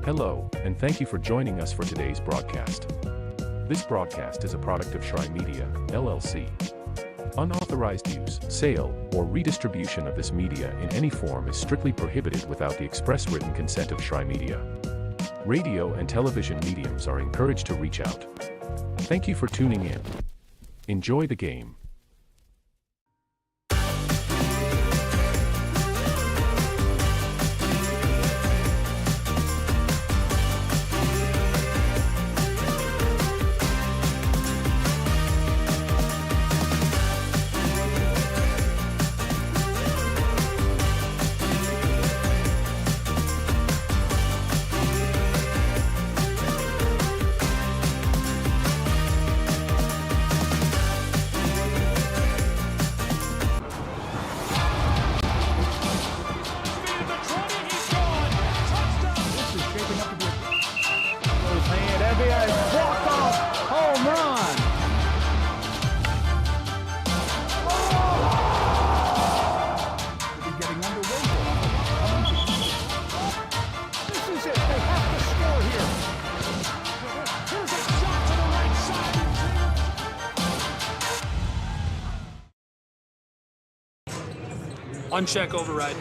Hello, and thank you for joining us for today's broadcast. This broadcast is a product of Shry Media, LLC. Unauthorized use, sale, or redistribution of this media in any form is strictly prohibited without the express written consent of Shry Media. Radio and television mediums are encouraged to reach out. Thank you for tuning in. Enjoy the game. Uncheck override.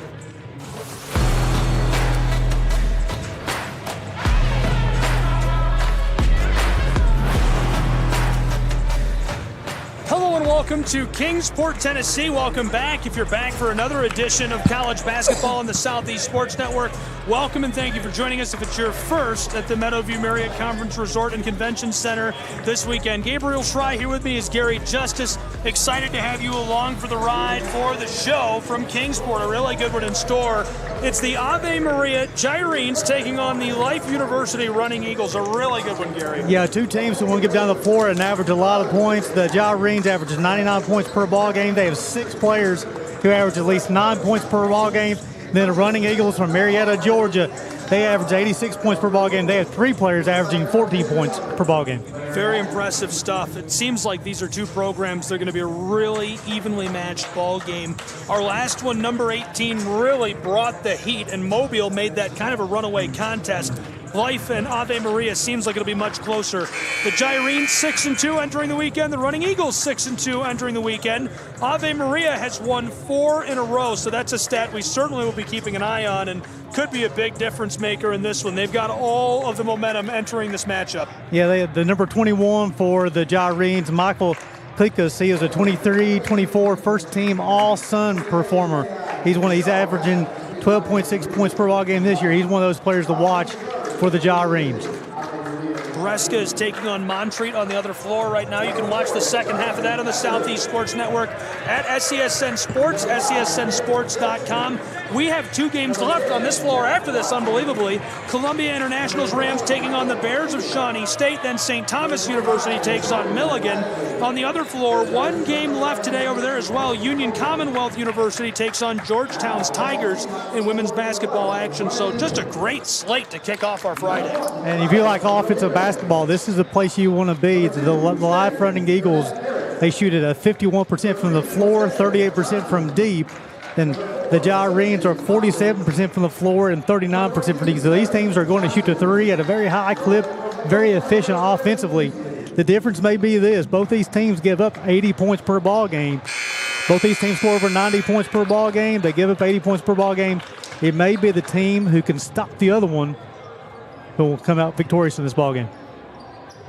Hello and welcome to Kingsport, Tennessee. Welcome back. If you're back for another edition of college basketball on the Southeast Sports Network, welcome and thank you for joining us. If it's your first at the Meadowview Marriott Conference Resort and Convention Center this weekend, Gabriel Shry here with me is Gary Justice. Excited to have you along for the ride for the show from Kingsport. A really good one in store. It's the Ave Maria Gyrenes taking on the Life University Running Eagles. A really good one, Gary. Yeah, two teams who want to get down the floor and average a lot of points. The Gyrenes averages 99 points per ball game. They have 6 players who average at least 9 points per ball game. Then the Running Eagles from Marietta, Georgia, they average 86 points per ball game. They have 3 players averaging 14 points per ball game. Very impressive stuff. It seems like these are two programs. They're going to be a really evenly matched ball game. Our last one, number 18, really brought the heat, and Mobile made that kind of a runaway contest. Life and Ave Maria seems like it'll be much closer. The Gyrenes 6-2 entering the weekend. The Running Eagles 6-2 entering the weekend. Ave Maria has won 4 in a row, so that's a stat we certainly will be keeping an eye on and could be a big difference maker in this one. They've got all of the momentum entering this matchup. Yeah, they have the number 21 for the Gyrenes, Michael Klikas. He is a 23-24 first-team All-Sun performer. He's averaging 12.6 points per ball game this year. He's one of those players to watch for the Gyrenes. Breska is taking on Montreat on the other floor right now. You can watch the second half of that on the Southeast Sports Network at SESN Sports, SESNSports.com. We have 2 games left on this floor after this, unbelievably. Columbia International's Rams taking on the Bears of Shawnee State. Then St. Thomas University takes on Milligan. On the other floor, 1 game left today over there as well. Union Commonwealth University takes on Georgetown's Tigers in women's basketball action. So just a great slate to kick off our Friday. And if you like offensive basketball, this is the place you want to be. The Life Running Eagles, they shoot at a 51% from the floor, 38% from deep. Then the Gyrenes are 47% from the floor and 39% from deep. So these teams are going to shoot the 3 at a very high clip, very efficient offensively. The difference may be this: both these teams give up 80 points per ball game. Both these teams score over 90 points per ball game. They give up 80 points per ball game. It may be the team who can stop the other one who will come out victorious in this ball game.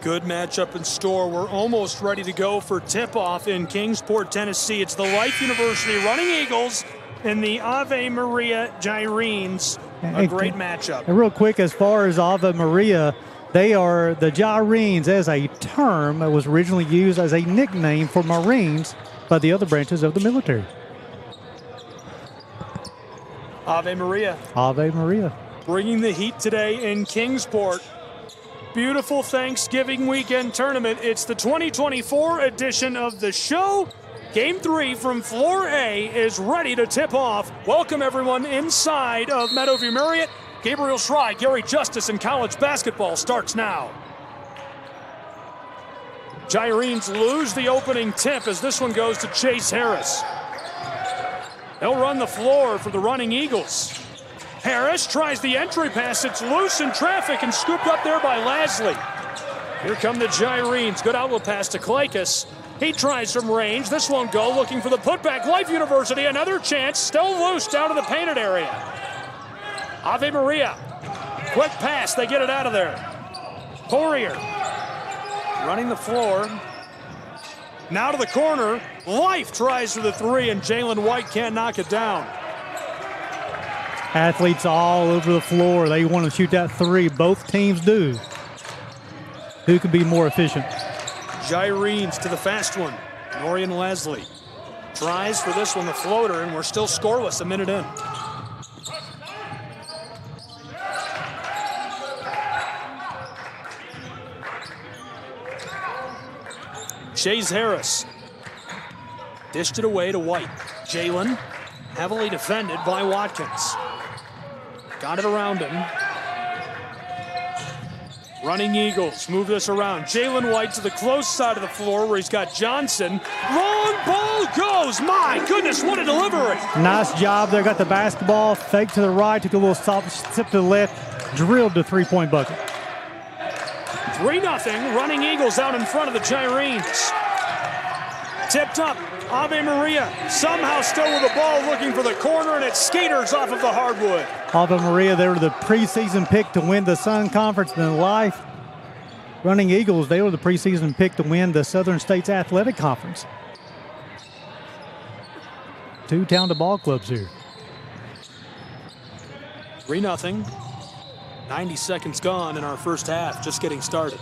Good matchup in store. We're almost ready to go for tip-off in Kingsport, Tennessee. It's the Life University Running Eagles and the Ave Maria Gyrenes. A great matchup. And real quick, as far as Ave Maria, they are the Gyrenes as a term that was originally used as a nickname for Marines by the other branches of the military. Ave Maria. Ave Maria. Bringing the heat today in Kingsport. Beautiful Thanksgiving weekend tournament. It's the 2024 edition of the show. Game 3 from Floor A is ready to tip off. Welcome everyone inside of Meadowview Marriott. Gabriel Shry, Gary Justice, and college basketball starts now. Gyrenes lose the opening tip as this one goes to Chase Harris. They'll run the floor for the Running Eagles. Harris tries the entry pass. It's loose in traffic and scooped up there by Lasley. Here come the Gyrenes. Good outlet pass to Klaikus. He tries from range. This won't go. Looking for the putback. Life University, another chance. Still loose down to the painted area. Ave Maria. Quick pass. They get it out of there. Poirier running the floor. Now to the corner. Life tries for the three, and Jalen White can't knock it down. Athletes all over the floor. They want to shoot that three. Both teams do. Who could be more efficient? Gyrenes to the fast one. Norian Lasley tries for this one, the floater, and we're still scoreless a minute in. Chase Harris dished it away to White. Jalen heavily defended by Watkins. Got it around him. Running Eagles move this around. Jalen White to the close side of the floor where he's got Johnson. Long ball goes. My goodness, what a delivery. Nice job there. Got the basketball. Fake to the right. Took a little soft step to the left. Drilled the three-point bucket. 3-0. Running Eagles out in front of the Gyrenes. Tipped up. Ave Maria somehow still with the ball looking for the corner, and it skaters off of the hardwood. Ave Maria, they were the preseason pick to win the Sun Conference in life. Running Eagles, they were the preseason pick to win the Southern States Athletic Conference. Two talented ball clubs here. 3-0. 90 seconds gone in our first half, just getting started.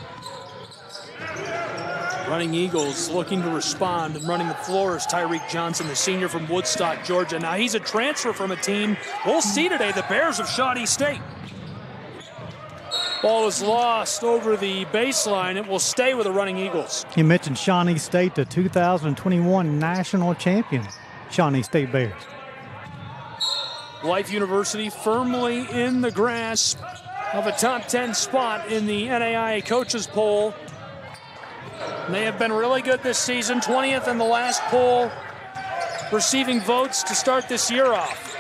Running Eagles looking to respond, and running the floor is Tyreek Johnson, the senior from Woodstock, Georgia. Now he's a transfer from a team we'll see today, the Bears of Shawnee State. Ball is lost over the baseline. It will stay with the Running Eagles. You mentioned Shawnee State, the 2021 national champion, Shawnee State Bears. Life University firmly in the grasp of a top 10 spot in the NAIA coaches poll. They have been really good this season, 20th in the last poll, receiving votes to start this year off.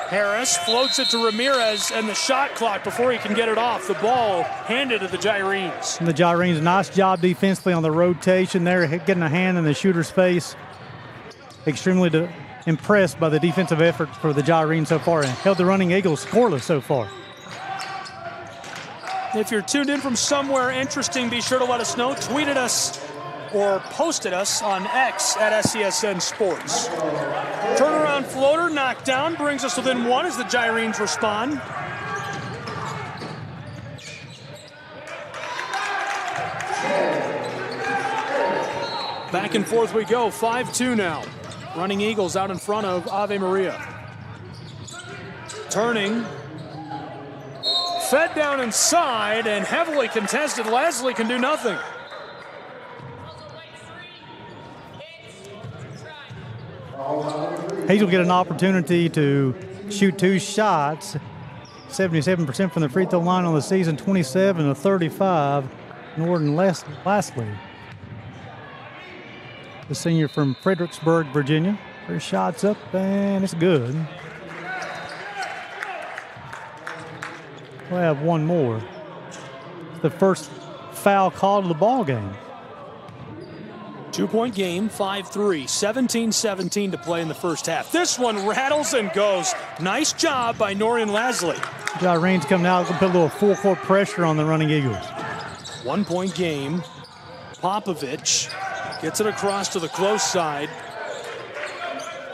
Harris floats it to Ramirez, and the shot clock before he can get it off. The ball handed to the Gyrenes. And the Gyrenes, nice job defensively on the rotation there, getting a hand in the shooter's face. Extremely impressed by the defensive effort for the Gyrenes so far, and held the Running Eagles scoreless so far. If you're tuned in from somewhere interesting, be sure to let us know. Tweet at us or post at us on X at SCSN Sports. Turnaround floater knocked down, brings us within one as the Gyrenes respond. Back and forth we go, 5-2 now. Running Eagles out in front of Ave Maria. Turning. Fed down inside and heavily contested. Lasley can do nothing. Hayes will get an opportunity to shoot two shots. 77% from the free throw line on the season, 27 of 35. Norton Lasley, the senior from Fredericksburg, Virginia. First shot's up and it's good. We'll have one more. It's the first foul call of the ball game. 2-point game, 5-3, 17-17 to play in the first half. This one rattles and goes. Nice job by Norian Lasley. Gyrenes coming out and put a little full court pressure on the Running Eagles. 1-point game. Popovich gets it across to the close side.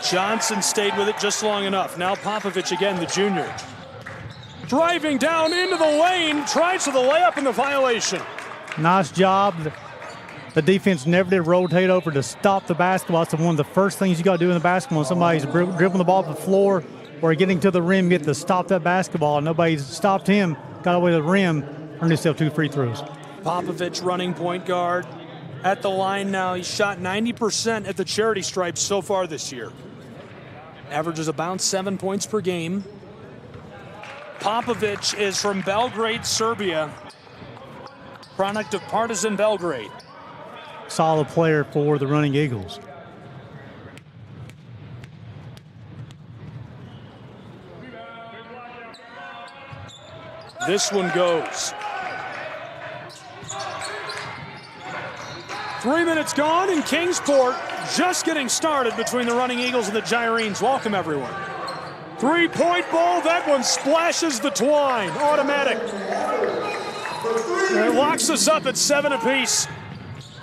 Johnson stayed with it just long enough. Now Popovich again, the junior. Driving down into the lane, tries for the layup and the violation. Nice job. The defense never did rotate over to stop the basketball. So one of the first things you got to do in the basketball, somebody's dribbling the ball to the floor or getting to the rim, you get to stop that basketball. Nobody's stopped him, got away to the rim, earned himself 2 free throws. Popovich running point guard at the line now. He's shot 90% at the charity stripes so far this year. Averages about 7 points per game. Popovich is from Belgrade, Serbia. Product of Partizan Belgrade. Solid player for the Running Eagles. This one goes. 3 minutes gone in Kingsport, just getting started between the Running Eagles and the Gyrenes. Welcome, everyone. 3-point ball, that one splashes the twine, automatic. It locks us up at 7 apiece.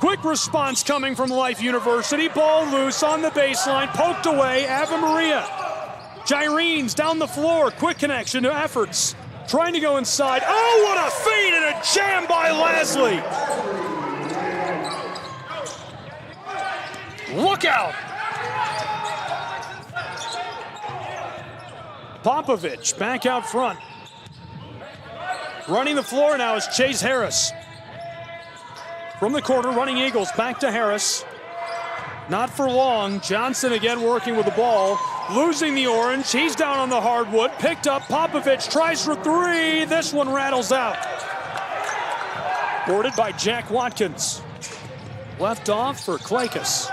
Quick response coming from Life University. Ball loose on the baseline, poked away, Ave Maria. Gyrenes down the floor, quick connection to Efforts. Trying to go inside. Oh, what a feed and a jam by Lasley. Look out. Popovich back out front. Running the floor now is Chase Harris. From the corner, Running Eagles back to Harris. Not for long. Johnson again working with the ball. Losing the orange. He's down on the hardwood. Picked up. Popovich tries for three. This one rattles out. Boarded by Jack Watkins. Left off for Klaikus.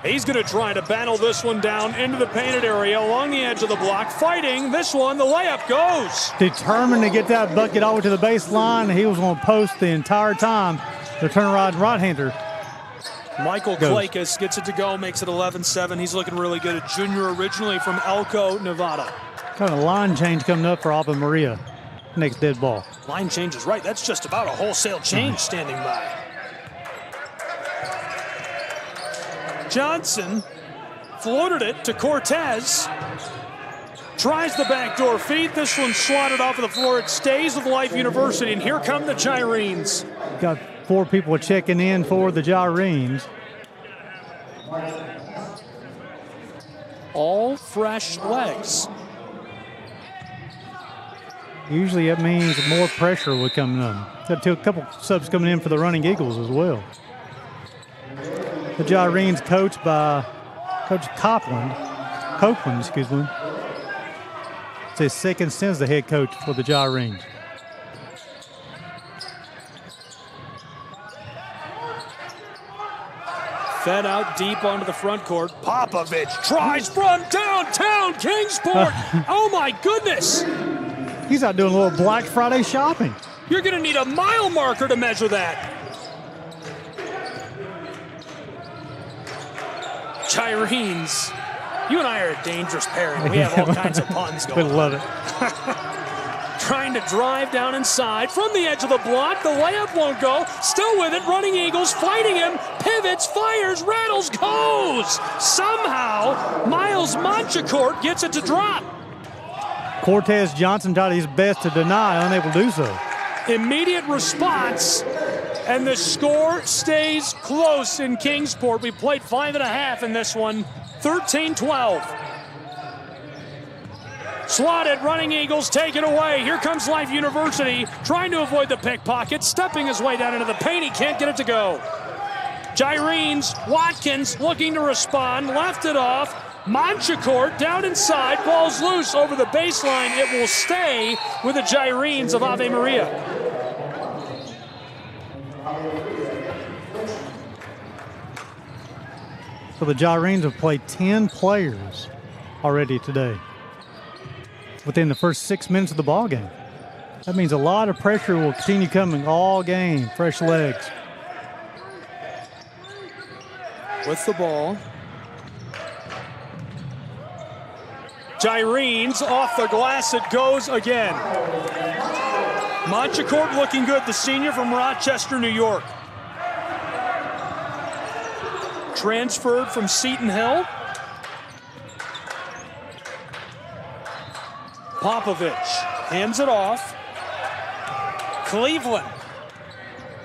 He's going to try to battle this one down into the painted area along the edge of the block. Fighting this one. The layup goes. Determined to get that bucket over to the baseline. He was on post the entire time. The turnaround right-hander. Michael Klaikus gets it to go, makes it 11-7. He's looking really good. A junior originally from Elko, Nevada. Kind of line change coming up for Ave Maria. Next dead ball. Line change is right. That's just about a wholesale change standing by. Johnson floated it to Cortez. Tries the backdoor feed. This one swatted off of the floor. It stays with Life University, and here come the Gyrenes. Got 4 people checking in for the Gyrenes. All fresh legs. Usually that means more pressure will come in. Got a couple subs coming in for the Running Eagles as well. The Gyrenes coached by Coach Copeland, excuse me. It's his second stint as the head coach for the Gyrenes. Fed out deep onto the front court. Popovich tries from downtown Kingsport. Oh my goodness. He's out doing a little Black Friday shopping. You're going to need a mile marker to measure that. Gyrenes, you and I are a dangerous pairing. We have all kinds of puns going. We love it. Trying to drive down inside from the edge of the block. The layup won't go. Still with it. Running Eagles fighting him. Pivots, fires, rattles, goes. Somehow, Miles Montecourt gets it to drop. Cortez Johnson tried his best to deny, unable to do so. Immediate response, and the score stays close in Kingsport. We played 5.5 in this one, 13-12. Swatted, Running Eagles take it away. Here comes Life University, trying to avoid the pickpocket, stepping his way down into the paint. He can't get it to go. Gyrenes, Watkins looking to respond, left it off. Montecourt down inside, ball's loose over the baseline. It will stay with the Gyrenes of Ave Maria. So the Gyrenes have played 10 players already today within the first 6 minutes of the ball game. That means a lot of pressure will continue coming all game. Fresh legs. With the ball. Gyrenes off the glass, it goes again. Montecourt looking good, the senior from Rochester, New York. Transferred from Seton Hill. Popovich hands it off. Cleveland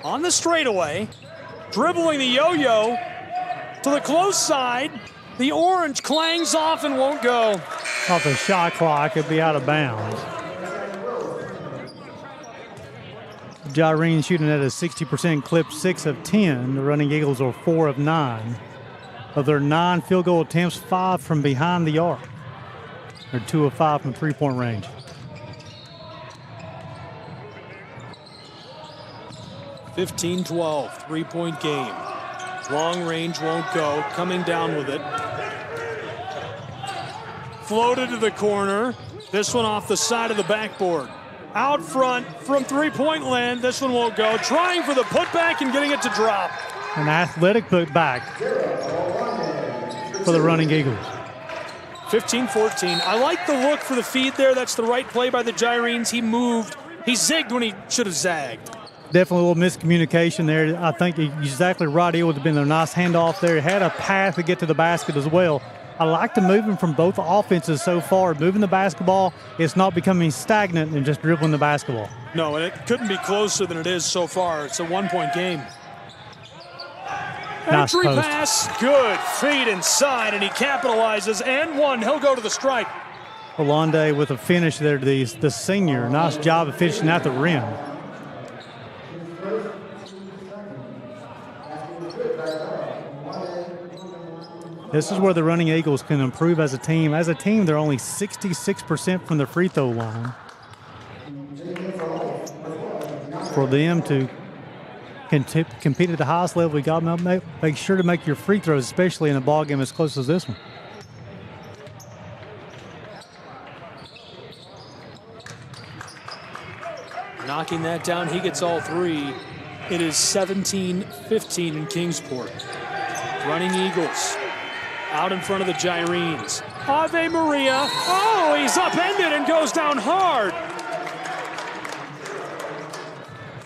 on the straightaway, dribbling the yo-yo to the close side. The orange clangs off and won't go. Off the shot clock, it'd be out of bounds. Gyrenes shooting at a 60% clip, 6 of 10. The Running Eagles are 4 of 9. Of their 9 field goal attempts, 5 from behind the arc. They're 2 of 5 from three-point range. (15-12) three-point game. Long range won't go. Coming down with it. Floated to the corner. This one off the side of the backboard. Out front from three-point land. This one won't go. Trying for the putback and getting it to drop. An athletic putback for the running Eagles. 15-14. I like the look for the feed there. That's the right play by the Gyrenes. He moved. He zigged when he should have zagged. Definitely a little miscommunication there. I think you're exactly right. It would have been a nice handoff there. He had a path to get to the basket as well. I like the movement from both offenses so far. Moving the basketball, it's not becoming stagnant and just dribbling the basketball. No, and it couldn't be closer than it is so far. It's a one-point game. Nice Entry post. pass, good. Feed inside, and he capitalizes. And one, he'll go to the stripe. Olande with a finish there, the senior. Nice job of finishing at the rim. This is where the running Eagles can improve as a team. As a team, they're only 66% from the free throw line. For them to compete at the highest level, you got to make sure to make your free throws, especially in a ball game as close as this one. Knocking that down, he gets all three. It is 17-15 in Kingsport. Running Eagles out in front of the Gyrenes. Ave Maria. Oh, he's upended and goes down hard.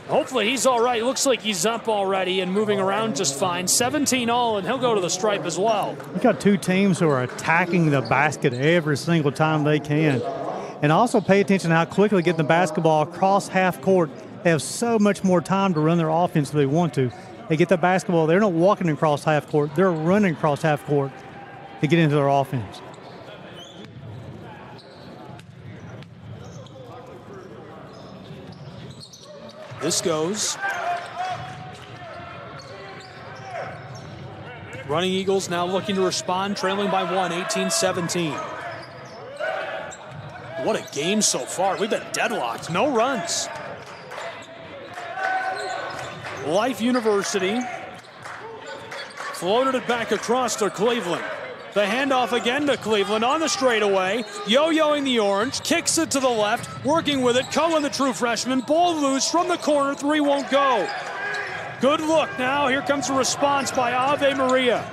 Hopefully he's all right. Looks like he's up already and moving around just fine. 17 all, and he'll go to the stripe as well. You got two teams who are attacking the basket every single time they can. And also pay attention to how quickly they get the basketball across half court. They have so much more time to run their offense if they want to. They get the basketball. They're not walking across half court. They're running across half court to get into their offense. This goes. Running Eagles now looking to respond, trailing by one, 18-17. What a game so far. We've been deadlocked. No runs. Life University floated it back across to Cleveland. The handoff again to Cleveland on the straightaway. Yo-yoing the orange. Kicks it to the left. Working with it. Cohen, the true freshman. Ball loose from the corner. Three won't go. Good look now. Here comes a response by Ave Maria.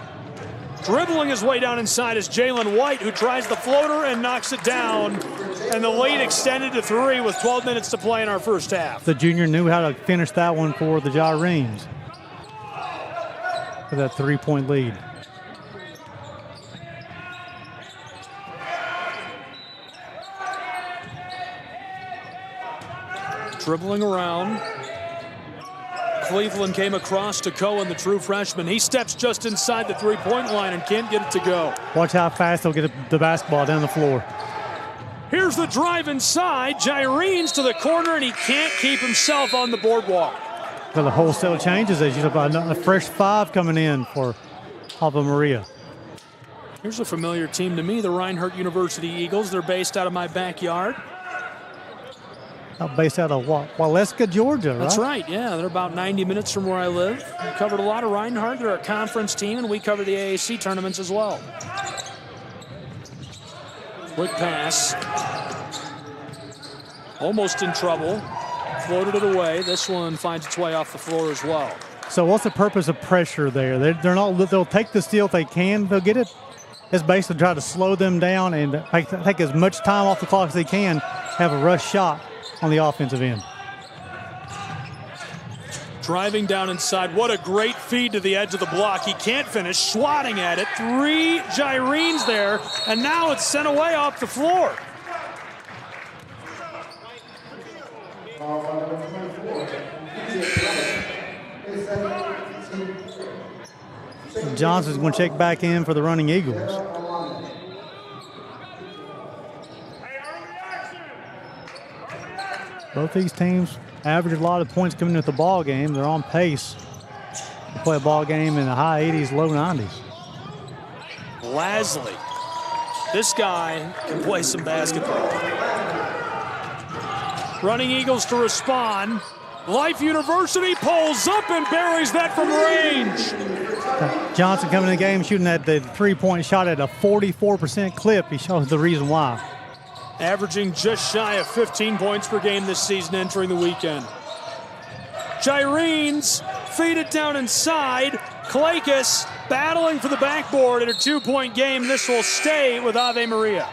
Dribbling his way down inside is Jalen White, who tries the floater and knocks it down. And the lead extended to three with 12 minutes to play in our first half. The junior knew how to finish that one for the Gyrenes for that three-point lead. Dribbling around. Cleveland came across to Cohen, the true freshman. He steps just inside the three-point line and can't get it to go. Watch how fast they'll get the basketball down the floor. Here's the drive inside. Gyrenes to the corner, and he can't keep himself on the boardwalk. So the wholesale changes as you have a fresh five coming in for Ave Maria. Here's a familiar team to me, the Reinhardt University Eagles. They're based out of my backyard. Based out of Waleska, Georgia, right? That's right, yeah. They're about 90 minutes from where I live. We covered a lot of Reinhardt. They're a conference team, and we cover the AAC tournaments as well. Quick pass. Almost in trouble. Floated it away. This one finds its way off the floor as well. So what's the purpose of pressure there? They'll take the steal if they can. They'll get it. It's basically try to slow them down and take as much time off the clock as they can, have a rush shot on the offensive end. Driving down inside. What a great feed to the edge of the block. He can't finish. Swatting at it. Three Gyrenes there. And now it's sent away off the floor. Johnson's going to check back in for the running Eagles. Both these teams average a lot of points coming into the ball game. They're on pace to play a ball game in the high 80s, low 90s. Lasley. This guy can play some basketball. Running Eagles to respond. Life University pulls up and buries that from range. Johnson coming in the game shooting at the three-point shot at a 44% clip. He shows the reason why. averaging just shy of 15 points per game this season entering the weekend. Gyrenes feed it down inside. Klakis battling for the backboard in a 2-point game. This will stay with Ave Maria.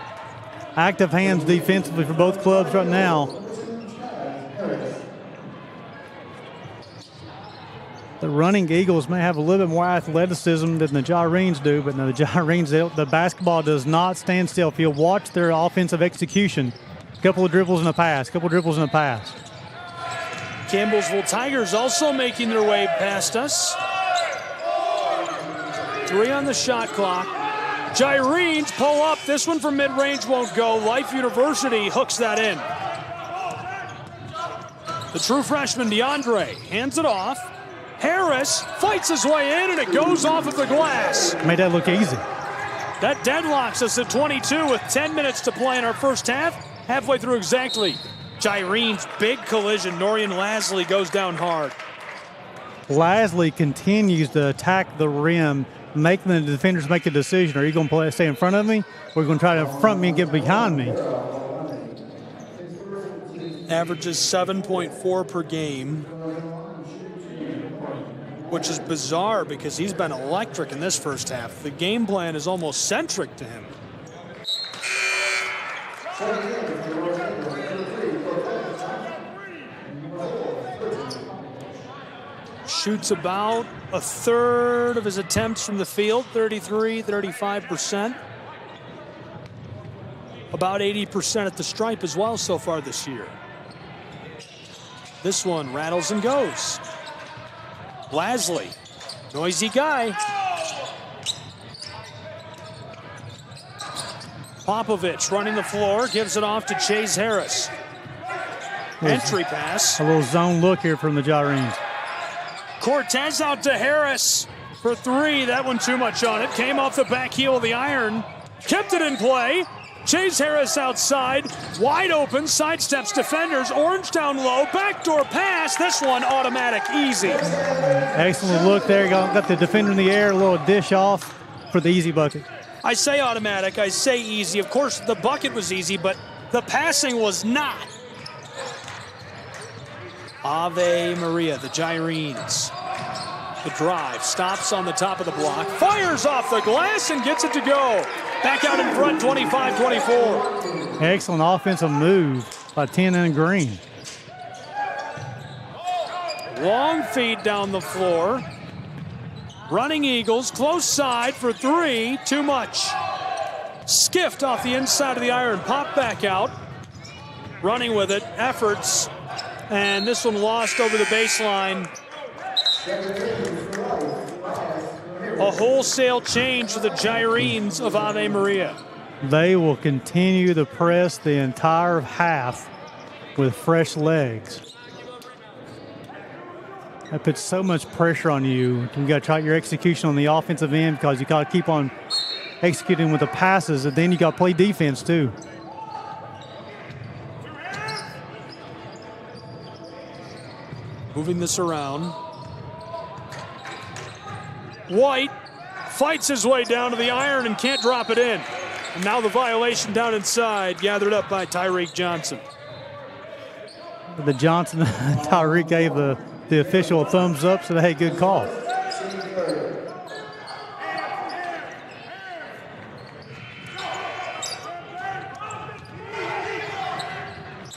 Active hands defensively for both clubs right now. The running Eagles may have a little bit more athleticism than the Gyrenes do, but no, the Gyrenes, the basketball does not stand still. If you watch their offensive execution, a couple of dribbles and a pass, Campbellsville Tigers also making their way past us. 3 on the shot clock. Gyrenes pull up. This one from mid-range won't go. Life University hooks that in. The true freshman DeAndre hands it off. Harris fights his way in, and it goes off of the glass. Made that look easy. That deadlocks us at 22 with 10 minutes to play in our first half. Halfway through exactly. Gyrenes, big collision. Norian Lasley goes down hard. Lasley continues to attack the rim, making the defenders make a decision. Are you going to stay in front of me, or are you going to try to front me and get behind me? Averages 7.4 per game, which is bizarre because he's been electric in this first half. The game plan is almost centric to him. Shoots about a third of his attempts from the field, 35%. About 80% at the stripe as well so far this year. This one rattles and goes. Lasley, noisy guy. Popovich running the floor, gives it off to Chase Harris. Entry pass. A little zone look here from the Gyrenes. Cortez out to Harris for 3. That one too much on it. Came off the back heel of the iron. Kept it in play. Chase Harris outside. Wide open. Sidesteps defenders. Orange down low. Backdoor pass. This one automatic. Easy. Excellent look there. Got the defender in the air. A little dish off for the easy bucket. I say automatic. I say easy. Of course, the bucket was easy, but the passing was not. Ave Maria, the Gyrenes. The drive stops on the top of the block, fires off the glass and gets it to go. Back out in front, 25-24. Excellent offensive move by 10 and Green. Long feed down the floor. Running Eagles, close side for 3, too much. Skiffed off the inside of the iron, pop back out. Running with it, efforts. And this one lost over the baseline. A wholesale change for the Gyrenes of Ave Maria. They will continue to press the entire half with fresh legs. That puts so much pressure on you. You got to try your execution on the offensive end because you got to keep on executing with the passes, and then you got to play defense too. Moving this around. White fights his way down to the iron and can't drop it in. And now the violation down inside, gathered up by Tyreek Johnson. The Johnson, Tyreek gave the official a thumbs up, so hey, good call.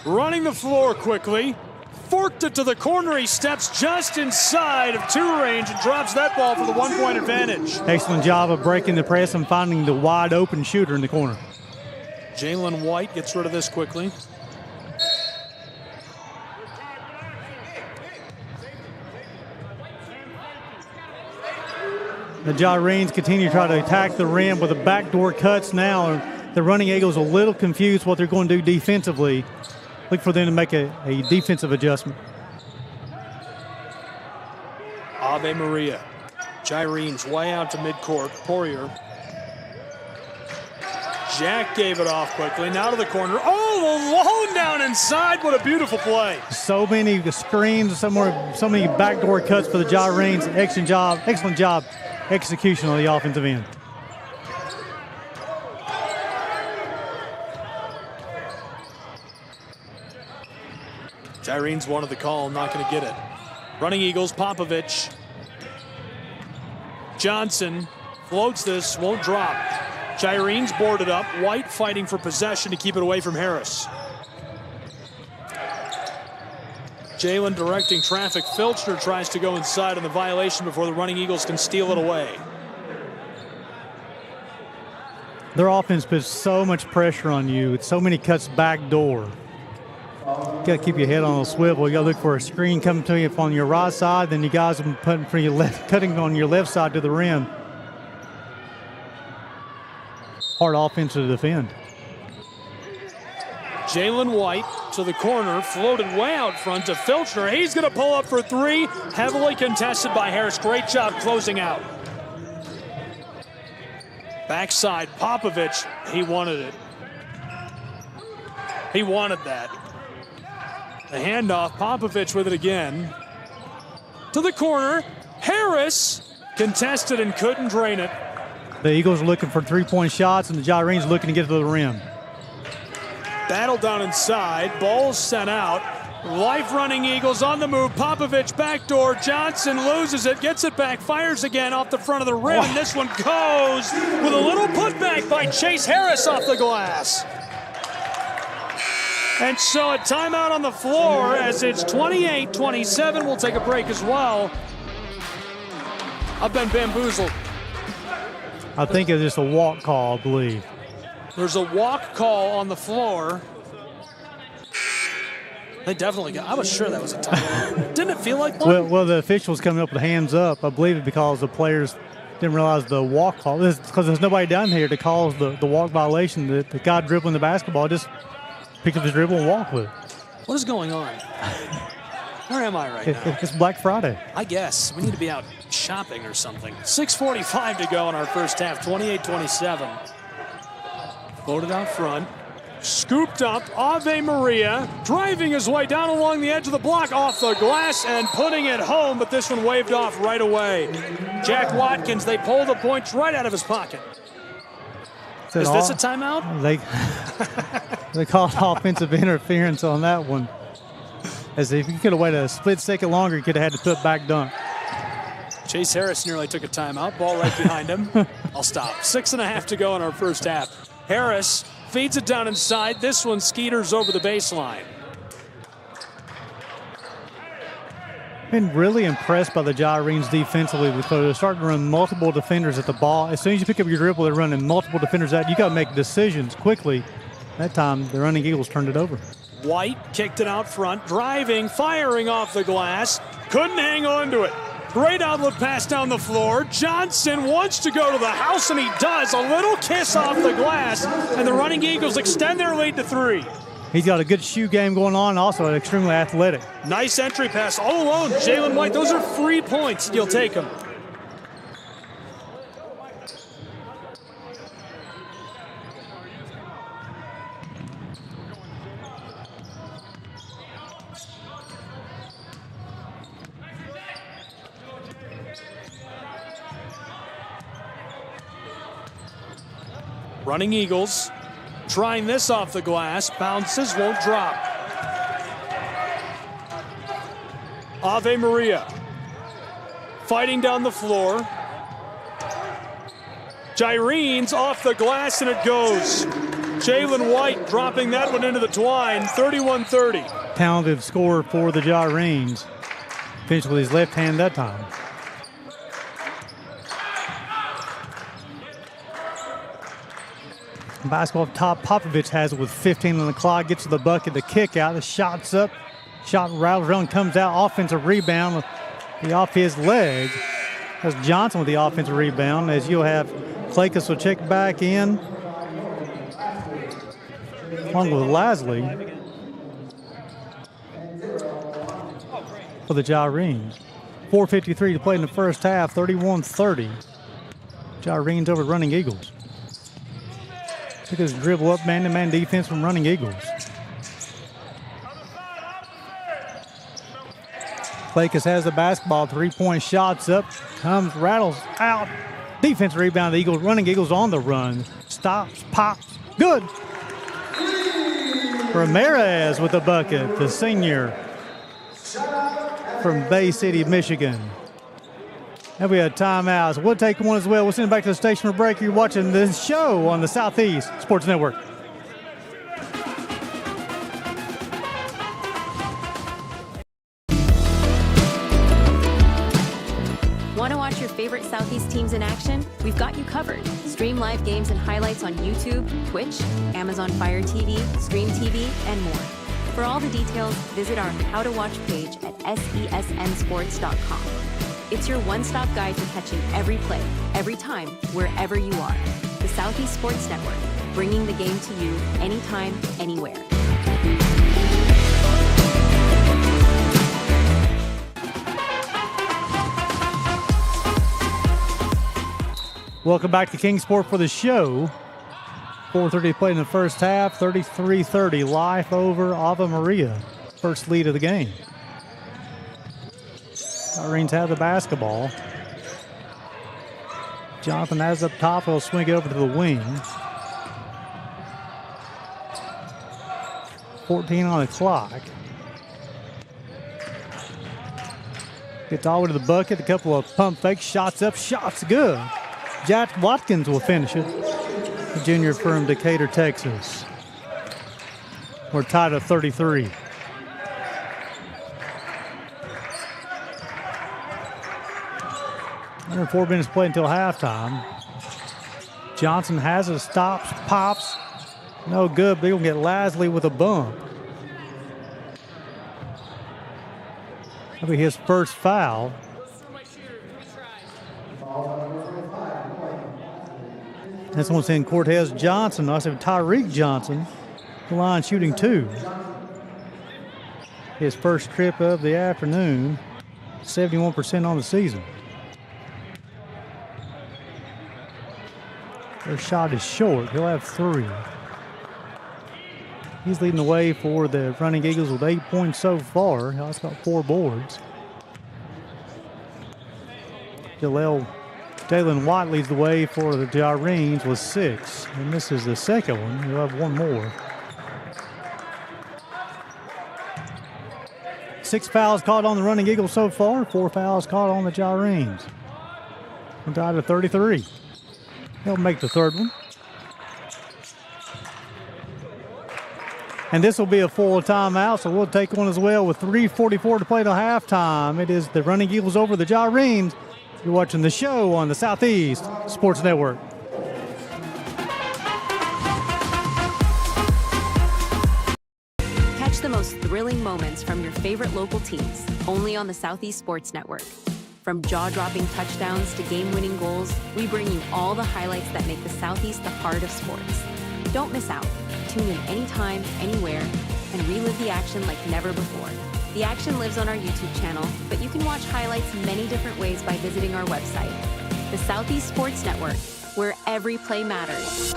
Running the floor quickly. Forked it to the corner. He steps just inside of 2 range and drops that ball for the 1-point advantage. Excellent job of breaking the press and finding the wide open shooter in the corner. Jalen White gets rid of this quickly. The Gyrenes continue to try to attack the rim with the backdoor cuts now. The running Eagles are a little confused what they're going to do defensively. Look for them to make a defensive adjustment. Ave Maria. Gyrenes way out to midcourt. Poirier. Jack gave it off quickly. Now to the corner. Oh, alone down inside. What a beautiful play. So many screens, so many backdoor cuts for the Gyrenes. Excellent job execution on the offensive end. Tyrene's wanted the call, not going to get it. Running Eagles, Popovich. Johnson floats this, won't drop. Tyrene's boarded up. White fighting for possession to keep it away from Harris. Jalen directing traffic. Filchner tries to go inside on the violation before the running Eagles can steal it away. Their offense puts so much pressure on you. It's so many cuts back door. You got to keep your head on a swivel. You got to look for a screen coming to you on your right side. Then you guys are putting for your left, cutting on your left side to the rim. Hard offense to defend. Jalen White to the corner, floated way out front to Filchner. He's going to pull up for three. Heavily contested by Harris. Great job closing out. Backside, Popovich. He wanted it. He wanted that. The handoff, Popovich with it again. To the corner, Harris contested and couldn't drain it. The Eagles are looking for three-point shots, and the Gyrenes looking to get to the rim. Battle down inside, ball sent out. Life running Eagles on the move. Popovich backdoor. Johnson loses it, gets it back, fires again off the front of the rim. And this one goes with a little putback by Chase Harris off the glass. And so a timeout on the floor as it's 28-27. We'll take a break as well. I've been bamboozled. I think it's just a walk call, I believe. There's a walk call on the floor. They definitely got. I was sure that was a timeout. Didn't it feel like one? Well, the officials coming up with hands up. I believe it because the players didn't realize the walk call. Because there's nobody down here to call the walk violation. The guy dribbling the basketball just picked up his dribble and walked with it. What is going on? Where am I right now? It's Black Friday. I guess. We need to be out shopping or something. 6:45 to go in our first half, 28-27. Loaded out front. Scooped up, Ave Maria, driving his way down along the edge of the block, off the glass and putting it home, but this one waved off right away. Jack Watkins, they pull the points right out of his pocket. Is this a timeout? They called offensive interference on that one. As if you could have waited a split second longer, you could have had to put back dunk. Chase Harris nearly took a timeout, ball right behind him. I'll stop. 6.5 to go in our first half. Harris feeds it down inside. This one skeeters over the baseline. Been really impressed by the Gyrenes defensively because they're starting to run multiple defenders at the ball. As soon as you pick up your dribble, they're running multiple defenders out. You got to make decisions quickly. That time, the running Eagles turned it over. White kicked it out front, driving, firing off the glass. Couldn't hang on to it. Great outlet pass down the floor. Johnson wants to go to the house, and he does. A little kiss off the glass, and the running Eagles extend their lead to 3. He's got a good shoe game going on, also extremely athletic. Nice entry pass all alone. Jalen White, those are free points. You'll take them. Running Eagles, trying this off the glass, bounces, won't drop. Ave Maria, fighting down the floor. Gyrenes off the glass, and it goes. Jalen White dropping that one into the twine, 31-30. Talented scorer for the Gyrenes. Finished with his left hand that time. Basketball top, Popovich has it with 15 on the clock, gets to the bucket, the kick out, the shot's up, shot rattles around, comes out, offensive rebound off his leg. That's Johnson with the offensive rebound, as you'll have Clakus will check back in, along with Lasley for the Gyrenes. 4:53 to play in the first half, 31-30. Gyrenes over running Eagles. Look at his dribble up, man-to-man defense from running Eagles. Clakus has the basketball, three-point shots up, comes, rattles out. Defense rebound, the Eagles, running Eagles on the run. Stops, pops, good. Ramirez with the bucket, the senior. from Bay City, Michigan. And we had timeouts. We'll take one as well. We'll send it back to the station for break. You're watching this show on the Southeast Sports Network. Want to watch your favorite Southeast teams in action? We've got you covered. Stream live games and highlights on YouTube, Twitch, Amazon Fire TV, Stream TV, and more. For all the details, visit our How to Watch page at sesnsports.com. It's your one-stop guide to catching every play, every time, wherever you are. The Southeast Sports Network, bringing the game to you anytime, anywhere. Welcome back to Kingsport for the show. 4:30 played in the first half, 33-30, Life over Ave Maria. First lead of the game. Marines have the basketball. Jonathan has up top. He'll swing it over to the wing. 14 on the clock. Gets all the way to the bucket. A couple of pump fakes. Shots up. Shots good. Jack Watkins will finish it. The junior from Decatur, Texas. We're tied at 33. Under 4 minutes played until halftime. Johnson has it, stops, pops. No good, but he'll get Lasley with a bump. That'll be his first foul. This one's in Cortez Johnson. I said Tyreek Johnson. The line shooting 2. His first trip of the afternoon. 71% on the season. Their shot is short. He'll have 3. He's leading the way for the Running Eagles with 8 points so far. He's got 4 boards. Jalen White leads the way for the Gyrenes with 6. And this is the second one. He'll have 1 more. 6 fouls caught on the Running Eagles so far. 4 fouls caught on the Gyrenes. We're tied at 33. He'll make the third one. And this will be a full timeout, so we'll take one as well with 3:44 to play till halftime. It is the Running Eagles over the Gyrenes. You're watching the show on the Southeast Sports Network. Catch the most thrilling moments from your favorite local teams, only on the Southeast Sports Network. From jaw-dropping touchdowns to game-winning goals, we bring you all the highlights that make the Southeast the heart of sports. Don't miss out. Tune in anytime, anywhere, and relive the action like never before. The action lives on our YouTube channel, but you can watch highlights many different ways by visiting our website. The Southeast Sports Network, where every play matters.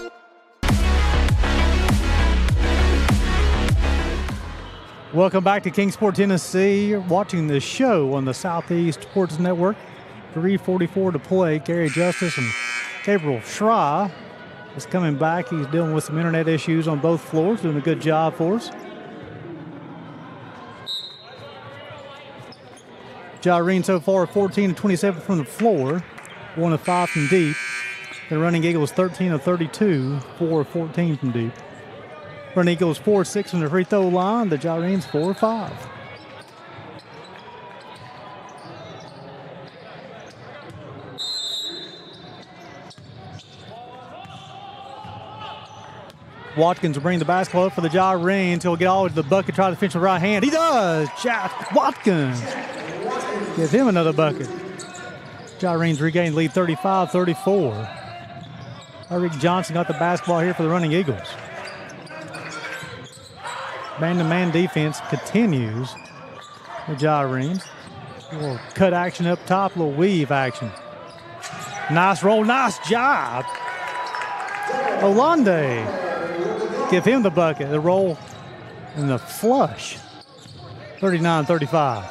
Welcome back to Kingsport, Tennessee. You're watching the show on the Southeast Sports Network. 3:44 to play. Gary Justice and Gabriel Schra is coming back. He's dealing with some internet issues on both floors, doing a good job for us. Gyrenes so far 14 of 27 from the floor, 1 of 5 from deep. The Running Eagles 13 of 32, 4 of 14 from deep. Running Eagles 4 of 6 from the free throw line. The Gyrenes 4 of 5. Watkins will bring the basketball up for the Gyrenes. He'll get all the way to the bucket, try to finish with the right hand. He does! Jack Watkins gives him another bucket. Gyrenes regain lead 35-34. Eric Johnson got the basketball here for the Running Eagles. Man-to-man defense continues. The Gyrenes. A little cut action up top, a little weave action. Nice roll, nice job. Olande. Give him the bucket, the roll, and the flush. 39-35.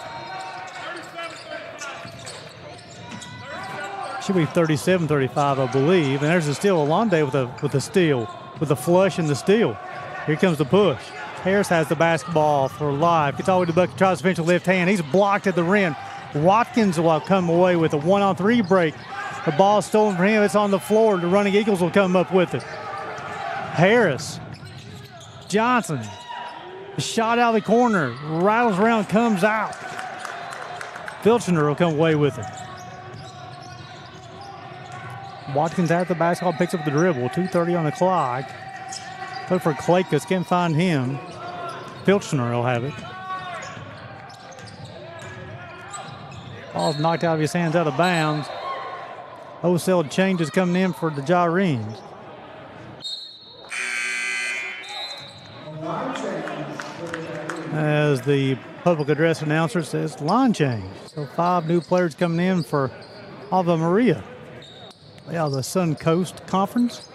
Should be 37-35, I believe. And there's a steal. Olande with a steal, with the flush and the steal. Here comes the push. Harris has the basketball for live. Gets all the way to the bucket, tries to finish with left hand. He's blocked at the rim. Watkins will come away with a 1-on-3 break. The ball stolen from him. It's on the floor. The running Eagles will come up with it. Harris. Johnson. Shot out of the corner. Rattles around, comes out. Filchner will come away with it. Watkins has the basketball, picks up the dribble. 2:30 on the clock. Look for Clakus, can't find him. Filchner will have it. Ball's knocked out of his hands, out of bounds. Wholesale changes coming in for the Gyrenes. As the public address announcer says, line change. So 5 new players coming in for Ave Maria. Yeah, the Sun Coast Conference.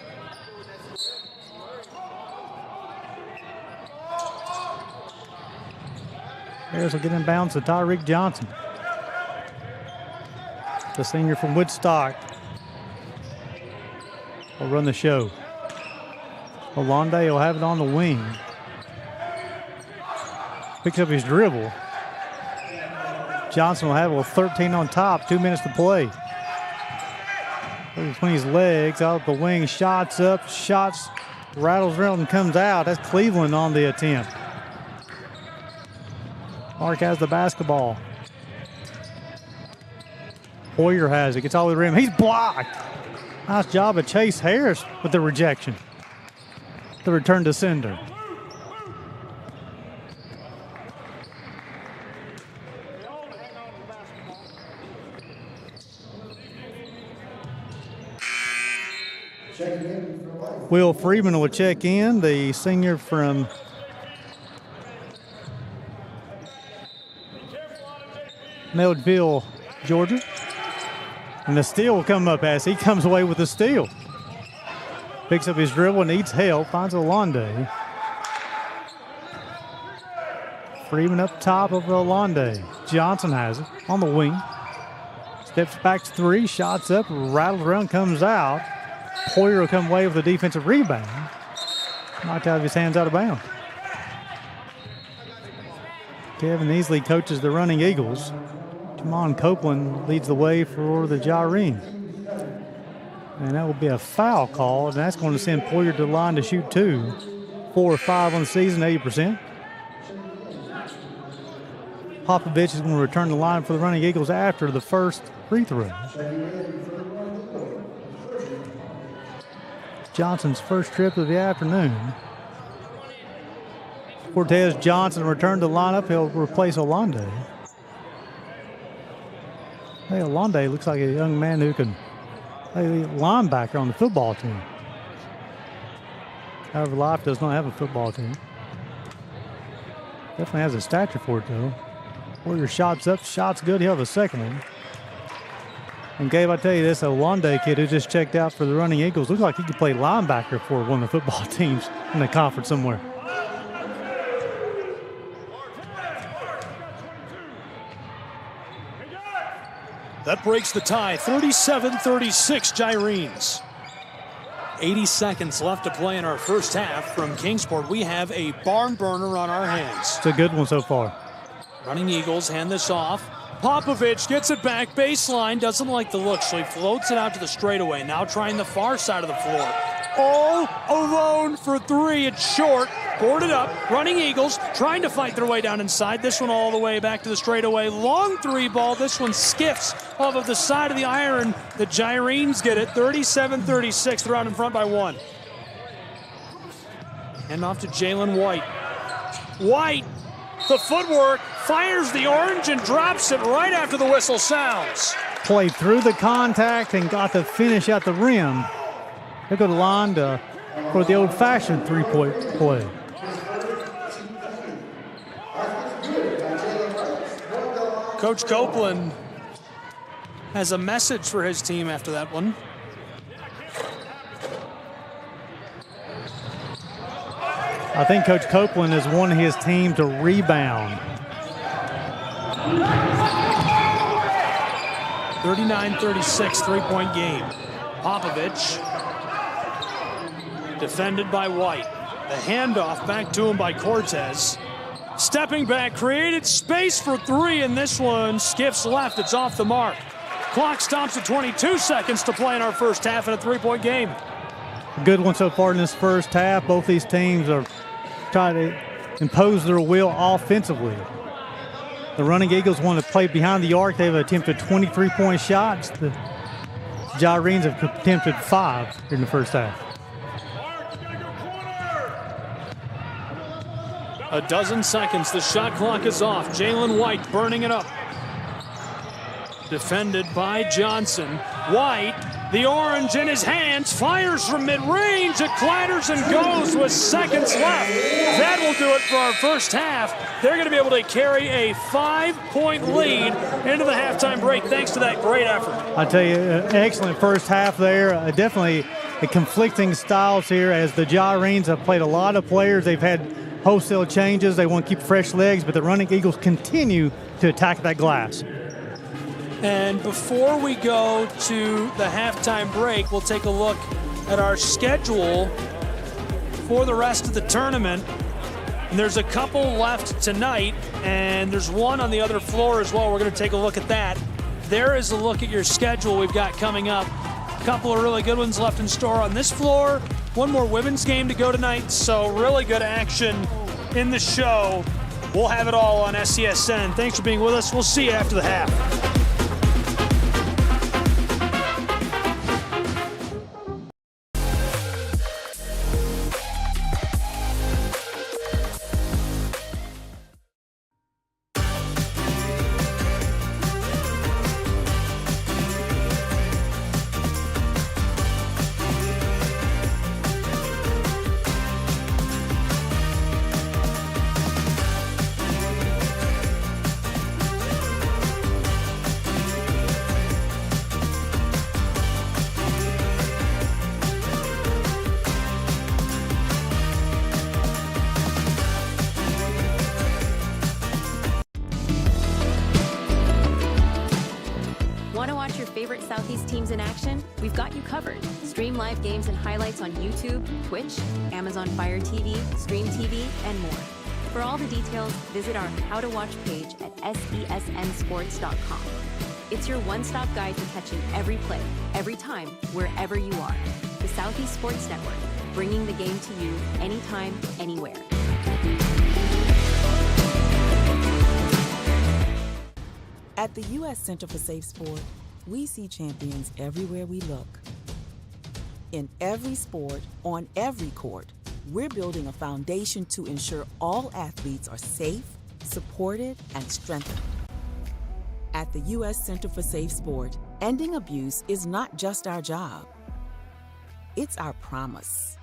Harris will get in bounds to Tyreek Johnson, the senior from Woodstock, will run the show. Olande will have it on the wing. Picks up his dribble. Johnson will have it with 13 on top, 2 minutes to play. Between his legs, out the wing, shots up, shots, rattles around and comes out. That's Cleveland on the attempt. Mark has the basketball. Hoyer has it, gets all the way to the rim. He's blocked. Nice job of Chase Harris with the rejection. The return to sender. Will Freeman will check in, the senior from Melville, Georgia. And the steal will come up as he comes away with the steal. Picks up his dribble, needs help, finds Olande. Freeman up top of Olande. Johnson has it on the wing. Steps back to 3, shots up, rattles around, comes out. Hoyer will come away with a defensive rebound. Knocked out of his hands, out of bounds. Kevin Easley coaches the running Eagles. Jamon Copeland leads the way for the Gyrenes. And that will be a foul call, and that's going to send Poyer to the line to shoot 2. 4 or 5 on the season, 80%. Popovich is going to return the line for the running Eagles after the first free throw. Johnson's first trip of the afternoon. Cortez Johnson returned to the lineup. He'll replace Olande. Hey, Olande looks like a young man who can play linebacker on the football team. However, Life does not have a football team. Definitely has a stature for it, though. Warrior shots up, shots good. He'll have a second one. And Gabe, I tell you this, Olande kid who just checked out for the running Eagles, looks like he could play linebacker for one of the football teams in the conference somewhere. That breaks the tie, 37-36 Gyrenes. 80 seconds left to play in our first half. From Kingsport, we have a barn burner on our hands. It's a good one so far. Running Eagles hand this off. Popovich gets it back baseline, doesn't like the look, so he floats it out to the straightaway. Now trying the far side of the floor. All alone for 3, it's short. Boarded up, running Eagles trying to fight their way down inside. This one all the way back to the straightaway. Long 3 ball, this one skips off of the side of the iron. The Gyrenes get it, 37-36, they're out in front by 1. Hand off to Jalen White. White, the footwork, fires the orange and drops it right after the whistle sounds. Played through the contact and got the finish at the rim. They go to the line for the old-fashioned 3-point play. Coach Copeland has a message for his team after that one. I think Coach Copeland has wanted his team to rebound. 39-36, 3-point game. Popovich, defended by White. The handoff back to him by Cortez. Stepping back, created space for three, and this one skips left. It's off the mark. Clock stops at 22 seconds to play in our first half in a three-point game. A good one so far in this first half. Both these teams are trying to impose their will offensively. The Running Eagles want to play behind the arc. They've attempted 23-point shots. The Gyrenes have attempted 5 in the first half. A dozen seconds. The shot clock is off. Jalen White burning it up. Defended by Johnson. White, the orange in his hands, fires from mid-range. It clatters and goes with seconds left. That will do it for our first half. They're going to be able to carry a 5-point lead into the halftime break thanks to that great effort. I tell you, excellent first half there. Definitely conflicting styles here as the Gyrenes have played a lot of players. They've had wholesale changes. They want to keep fresh legs, but the Running Eagles continue to attack that glass. And before we go to the halftime break, we'll take a look at our schedule for the rest of the tournament. And there's a couple left tonight, and there's one on the other floor as well. We're going to take a look at that. There is a look at your schedule we've got coming up. A couple of really good ones left in store on this floor. One more women's game to go tonight, so really good action in the show. We'll have it all on SCSN. Thanks for being with us. We'll see you after the half. Want to watch your favorite Southeast teams in action? We've got you covered. Stream live games and highlights on YouTube, Twitch, Amazon Fire TV, Stream TV, and more. For all the details, visit our How to Watch page at SESNsports.com. It's your one-stop guide to catching every play, every time, wherever you are. The Southeast Sports Network, bringing the game to you anytime, anywhere. At the U.S. Center for Safe Sport, we see champions everywhere we look. In every sport, on every court, we're building a foundation to ensure all athletes are safe, supported, and strengthened. At the U.S. Center for Safe Sport, ending abuse is not just our job. It's our promise.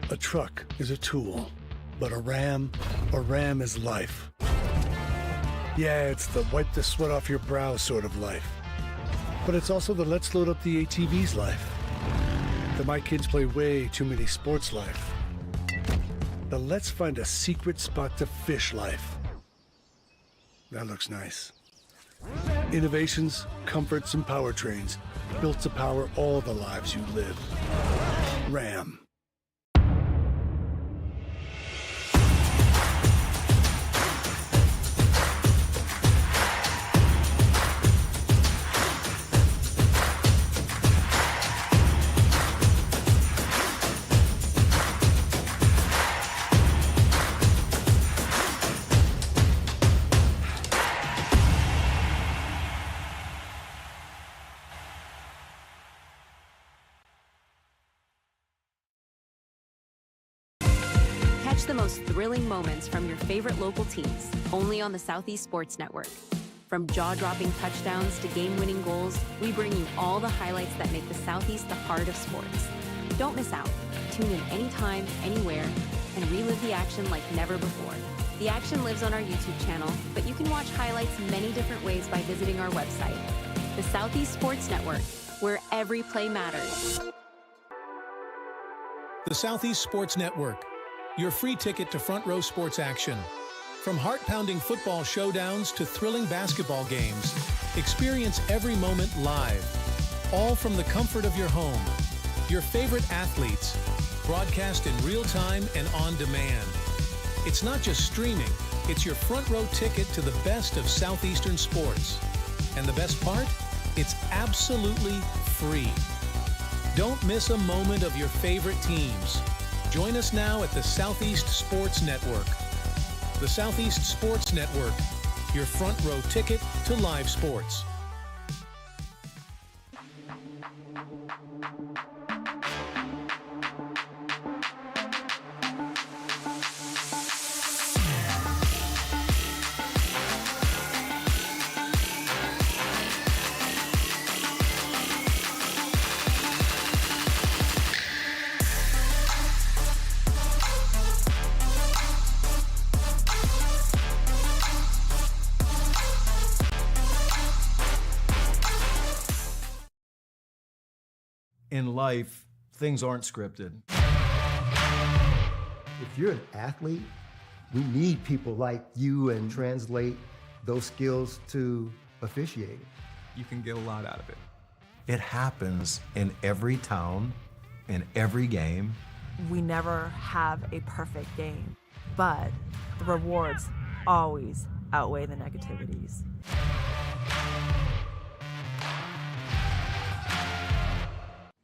A truck is a tool, but a ram is life. Yeah, it's the wipe the sweat off your brow sort of life. But it's also the let's load up the ATV's life. The my kids play way too many sports life. The let's find a secret spot to fish life. That looks nice. Innovations, comforts, and powertrains built to power all the lives you live. Ram. Catch the most thrilling moments from your favorite local teams, only on the Southeast Sports Network. From jaw-dropping touchdowns to game-winning goals, we bring you all the highlights that make the Southeast the heart of sports. Don't miss out. Tune in anytime, anywhere, and relive the action like never before. The action lives on our YouTube channel, but you can watch highlights many different ways by visiting our website. The Southeast Sports Network, where every play matters. The Southeast Sports Network, your free ticket to front row sports action. From heart-pounding football showdowns to thrilling basketball games, experience every moment live, all from the comfort of your home. Your favorite athletes, broadcast in real time and on demand. It's not just streaming, it's your front row ticket to the best of Southeastern sports. And the best part? It's absolutely free. Don't miss a moment of your favorite teams. Join us now at the Southeast Sports Network. The Southeast Sports Network, your front row ticket to live sports. In life, things aren't scripted. If you're an athlete, we need people like you and translate those skills to officiating. You can get a lot out of it. It happens in every town, in every game. We never have a perfect game, but the rewards always outweigh the negativities.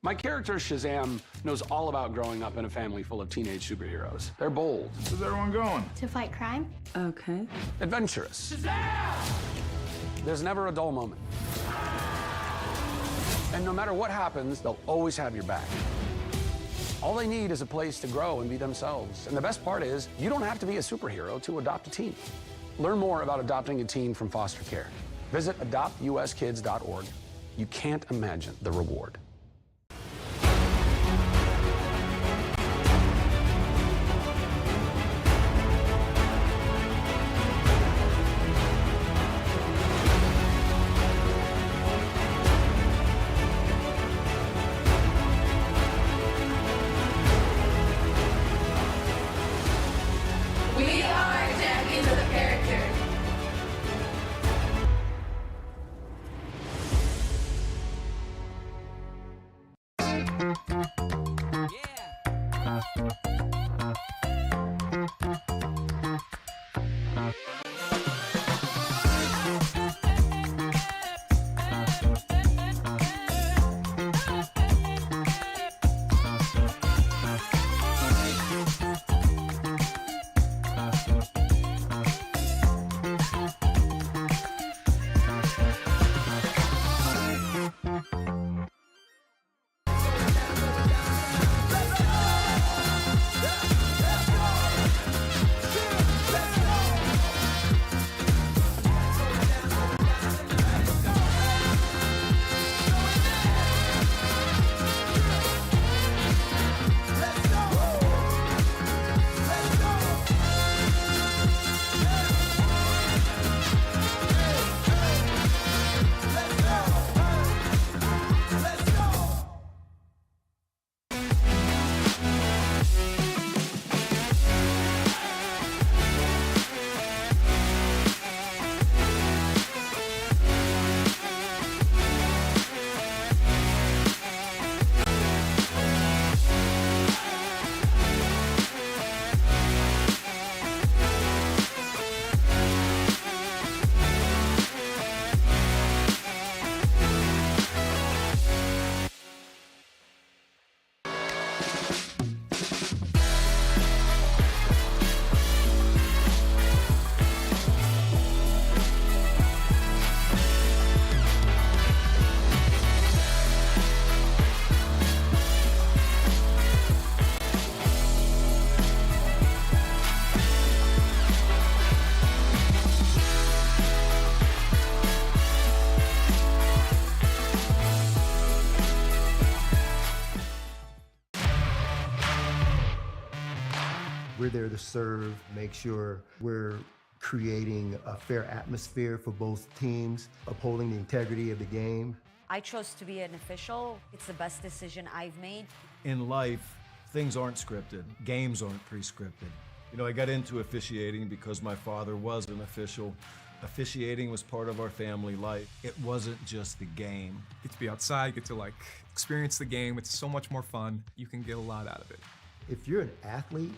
My character, Shazam, knows all about growing up in a family full of teenage superheroes. They're bold. Where's everyone going? To fight crime. Okay. Adventurous. Shazam! There's never a dull moment. And no matter what happens, they'll always have your back. All they need is a place to grow and be themselves. And the best part is, you don't have to be a superhero to adopt a teen. Learn more about adopting a teen from foster care. Visit adoptuskids.org. You can't imagine the reward. We are champions of the character. We're there to serve, make sure we're creating a fair atmosphere for both teams, upholding the integrity of the game. I chose to be an official. It's the best decision I've made. In life, things aren't scripted. Games aren't pre-scripted. You know, I got into officiating because my father was an official. Officiating was part of our family life. It wasn't just the game. Get to be outside, get to experience the game. It's so much more fun. You can get a lot out of it. If you're an athlete,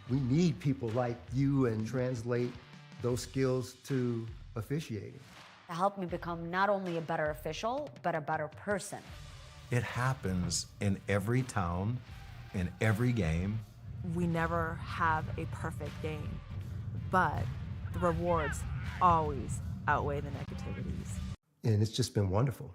we need people like you and translate those skills to officiating. It helped me become not only a better official, but a better person. It happens in every town, in every game. We never have a perfect game, but the rewards always outweigh the negativities. And it's just been wonderful.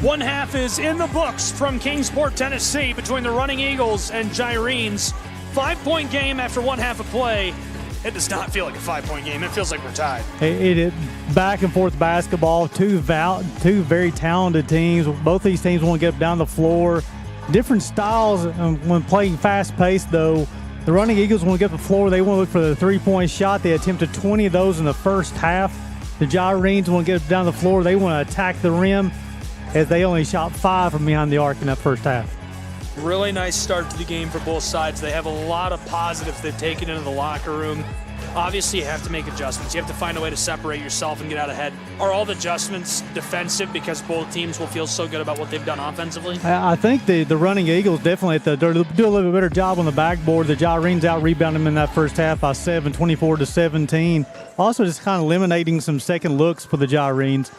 One half is in the books from Kingsport, Tennessee, between the Running Eagles and Gyrenes. 5-point game after one half of play. It does not feel like a 5-point game. It feels like we're tied. It back and forth basketball. Two very talented teams. Both these teams want to get down the floor. Different styles when playing fast-paced, though. The Running Eagles want to get the floor. They want to look for the three-point shot. They attempted 20 of those in the first half. The Gyrenes want to get down the floor. They want to attack the rim, as they only shot 5 from behind the arc in that first half. Really nice start to the game for both sides. They have a lot of positives they've taken into the locker room. Obviously, you have to make adjustments. You have to find a way to separate yourself and get out ahead. Are all the adjustments defensive because both teams will feel so good about what they've done offensively? I think the Running Eagles definitely do a little bit better job on the backboard. The Gyrenes out-rebounded them in that first half by 7, 24-17. Also just kind of eliminating some second looks for the Gyrenes.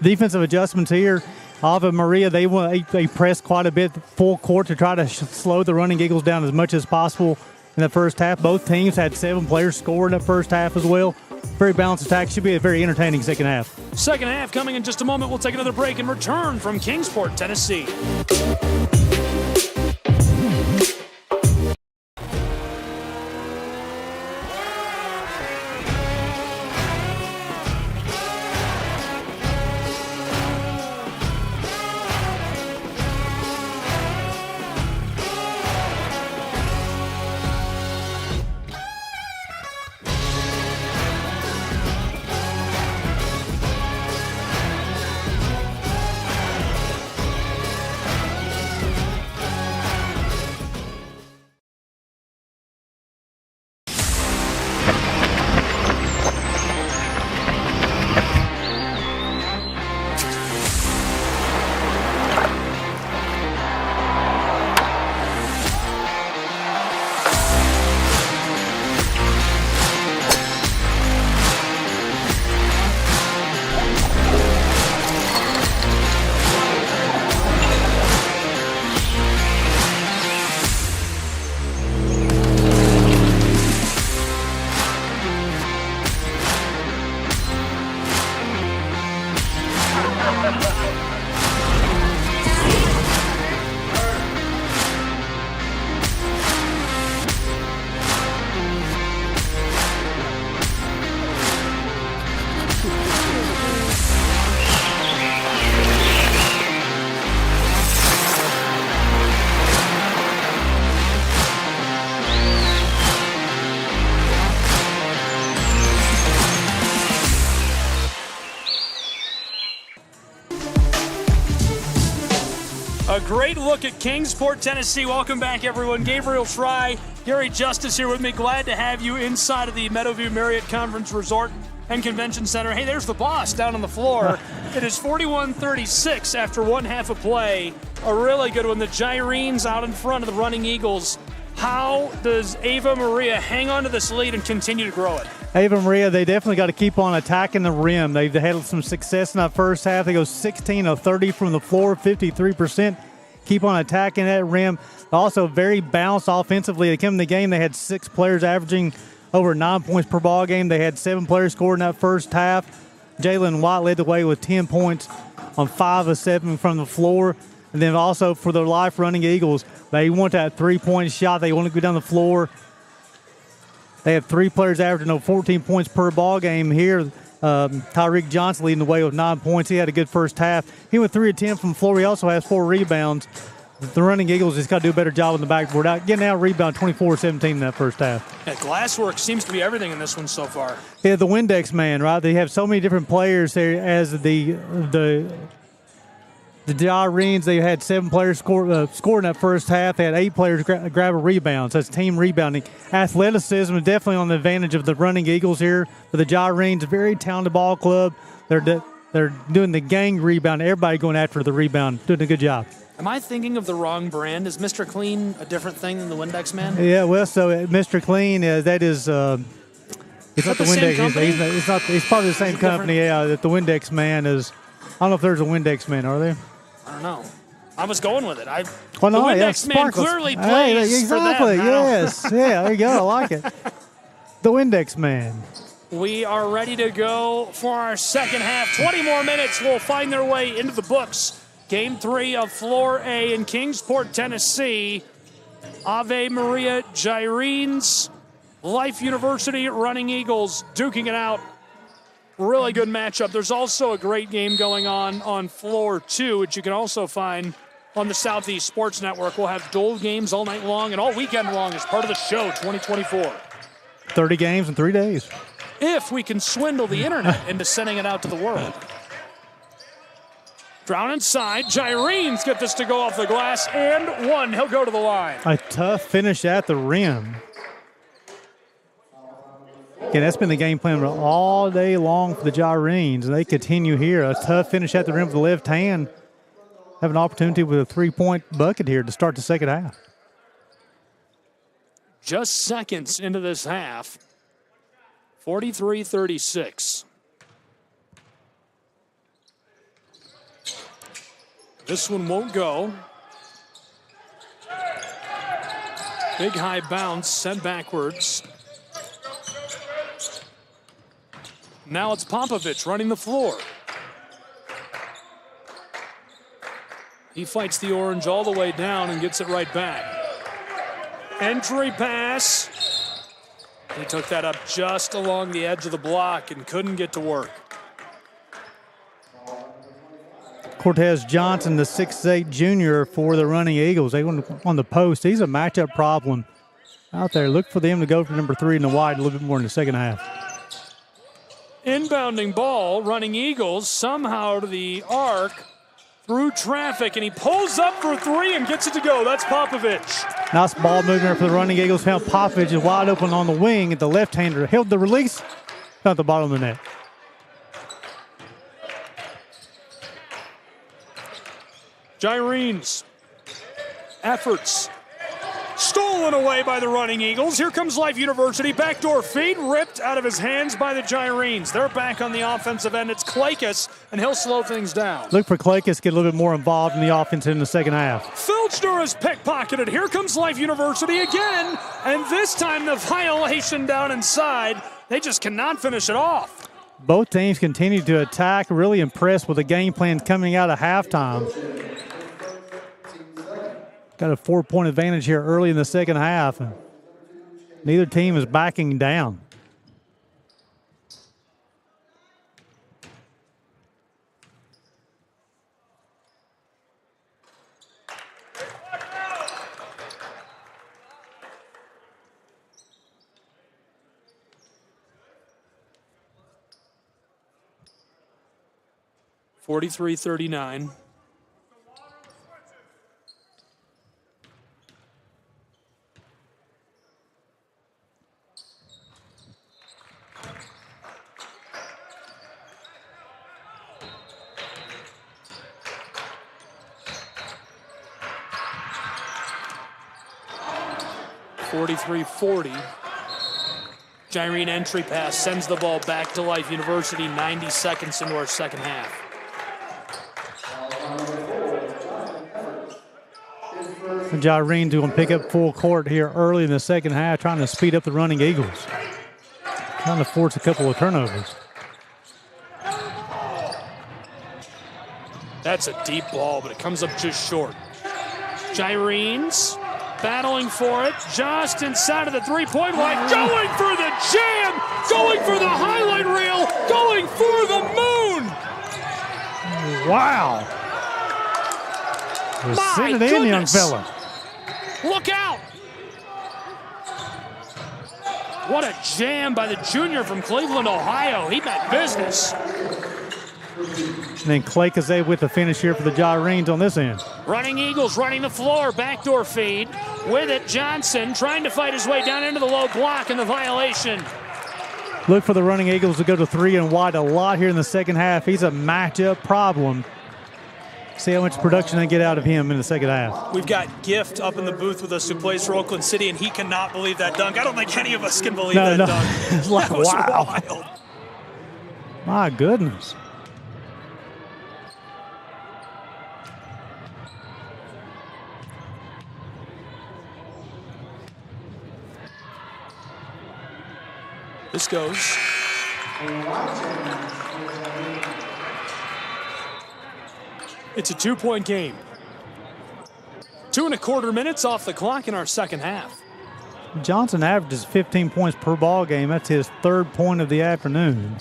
Defensive adjustments here. Ava Maria, they press quite a bit full court to try to slow the Running Eagles down as much as possible in the first half. Both teams had 7 players score in that first half as well. Very balanced attack. Should be a very entertaining second half. Second half coming in just a moment. We'll take another break and return from Kingsport, Tennessee. A great look at Kingsport, Tennessee. Welcome back, everyone. Gabriel Fry, Gary Justice here with me. Glad to have you inside of the Meadowview Marriott Conference Resort and Convention Center. Hey, there's the boss down on the floor. It is 41-36 after one half of play. A really good one. The Gyrenes out in front of the Running Eagles. How does Ava Maria hang on to this lead and continue to grow it? Ava Maria, they definitely got to keep on attacking the rim. They've had some success in that first half. They go 16 of 30 from the floor, 53%. Keep on attacking that rim. Also very balanced offensively. They came in the game, they had 6 players averaging over 9 points per ball game. They had 7 players scored in that first half. Jalen White led the way with 10 points on 5 of 7 from the floor. And then also for the Life Running Eagles, they want that three-point shot. They want to go down the floor. They have 3 players averaging 14 points per ball game here. Tyreek Johnson leading the way with 9 points. He had a good first half. He went 3 of 10 from the floor. He also has 4 rebounds. The Running Eagles just got to do a better job on the backboard. Getting out rebound 24-17 in that first half. Yeah, glasswork seems to be everything in this one so far. Yeah, the Windex man, right? They have so many different players there as the Gyrenes. They had 7 players score in that first half. They had 8 players grab a rebound. So that's team rebounding. Athleticism is definitely on the advantage of the Running Eagles here. But the Gyrenes, a very talented ball club. They're doing the gang rebound. Everybody going after the rebound, doing a good job. Am I thinking of the wrong brand? Is Mr. Clean a different thing than the Windex Man? Yeah, well, so Mr. Clean, that is it's not the Windex. It's probably the same company. Yeah, that the Windex Man is. I don't know if there's a Windex Man. Are there? I don't know. I was going with it. No, the Windex Man clearly plays exactly. for them. Yes. Yeah, there you go. I like it. The Windex Man. We are ready to go for our second half. 20 more minutes will find their way into the books. Game 3 of Floor A in Kingsport, Tennessee. Ave Maria Gyrenes, Life University Running Eagles duking it out. Really good matchup. There's also a great game going on Floor 2, which you can also find on the Southeast Sports Network. We'll have dual games all night long and all weekend long as part of the show 2024. 30 games in 3 days. If we can swindle the internet into sending it out to the world. Drown inside. Gyrenes get this to go off the glass, and 1. He'll go to the line. A tough finish at the rim. Again, that's been the game plan all day long for the Gyrenes. They continue here. A tough finish at the rim with the left hand. Have an opportunity with a 3-point bucket here to start the second half. Just seconds into this half. 43-36. This one won't go. Big high bounce, sent backwards. Now it's Popovich running the floor. He fights the orange all the way down and gets it right back. Entry pass. He took that up just along the edge of the block and couldn't get to work. Cortez Johnson, the 6'8" junior for the Running Eagles. They went on the post. He's a matchup problem out there. Look for them to go for number 3 in the wide a little bit more in the second half. Inbounding ball, Running Eagles somehow to the arc through traffic, and he pulls up for 3 and gets it to go. That's Popovich. Nice ball movement for the Running Eagles. Found Popovich is wide open on the wing. The left-hander held the release. Found the bottom of the net. Gyrenes. Efforts. Stolen away by the Running Eagles. Here comes Life University. Backdoor feed ripped out of his hands by the Gyrenes. They're back on the offensive end. It's Klakis, and he'll slow things down. Look for Klakis to get a little bit more involved in the offense in the second half. Filchner is pickpocketed. Here comes Life University again, and this time the violation down inside. They just cannot finish it off. Both teams continue to attack. Really impressed with the game plan coming out of halftime. Got a 4-point advantage here early in the second half. And neither team is backing down. (43-39). (43-40). Gyrene entry pass sends the ball back to Life University 90 seconds into our second half. Gyrene's going to pick up full court here early in the second half, trying to speed up the Running Eagles. Trying to force a couple of turnovers. That's a deep ball, but it comes up just short. Gyrenes battling for it, just inside of the three-point line, going for the jam, going for the highlight reel, going for the moon. Wow. Send it in, young fella. Look out. What a jam by the junior from Cleveland, Ohio. He meant business. And then Clay Kazay with the finish here for the Gyrenes on this end. Running Eagles running the floor, backdoor feed. With it, Johnson trying to fight his way down into the low block and the violation. Look for the running Eagles to go to 3 and wide a lot here in the second half. He's a matchup problem. See how much production they get out of him in the second half. We've got Gift up in the booth with us who plays for Oakland City, and he cannot believe that dunk. I don't think any of us can believe that dunk. It's like, that was wow. wild. My goodness. This goes. It's a 2-point game. 2.25 minutes off the clock in our second half. Johnson averages 15 points per ball game. That's his 3rd point of the afternoon.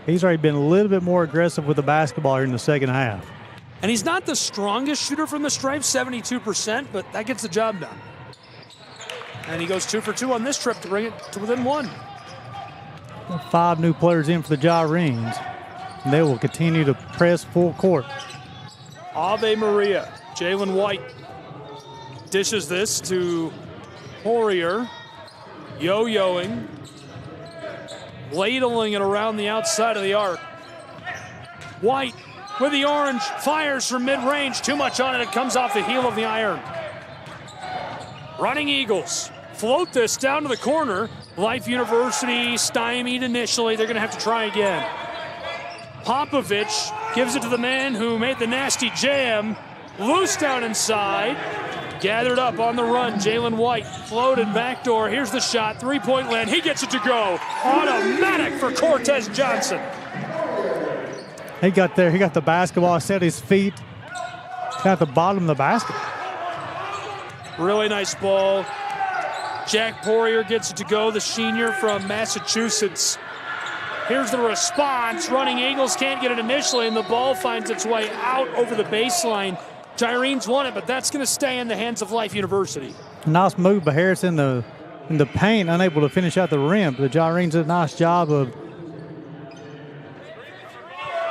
He's already been a little bit more aggressive with the basketball here in the second half. And he's not the strongest shooter from the stripe, 72%, but that gets the job done. And he goes 2 for 2 on this trip to bring it to within 1. 5 new players in for the Gyrenes. And they will continue to press full court. Ave Maria, Jalen White dishes this to Poirier, yo-yoing, ladling it around the outside of the arc. White with the orange, fires from mid-range, too much on it, it comes off the heel of the iron. Running Eagles float this down to the corner. Life University stymied initially, they're gonna have to try again. Popovich gives it to the man who made the nasty jam. Loose down inside. Gathered up on the run. Jalen White floated backdoor. Here's the shot. 3-point land. He gets it to go. Automatic for Cortez Johnson. He got there. He got the basketball. Set his feet at the bottom of the basket. Really nice ball. Jack Poirier gets it to go. The senior from Massachusetts. Here's the response. Running Eagles can't get it initially, and the ball finds its way out over the baseline. Gyrenes won it, but that's going to stay in the hands of Life University. Nice move by Harris in the paint, unable to finish out the rim. The Gyrenes did a nice job of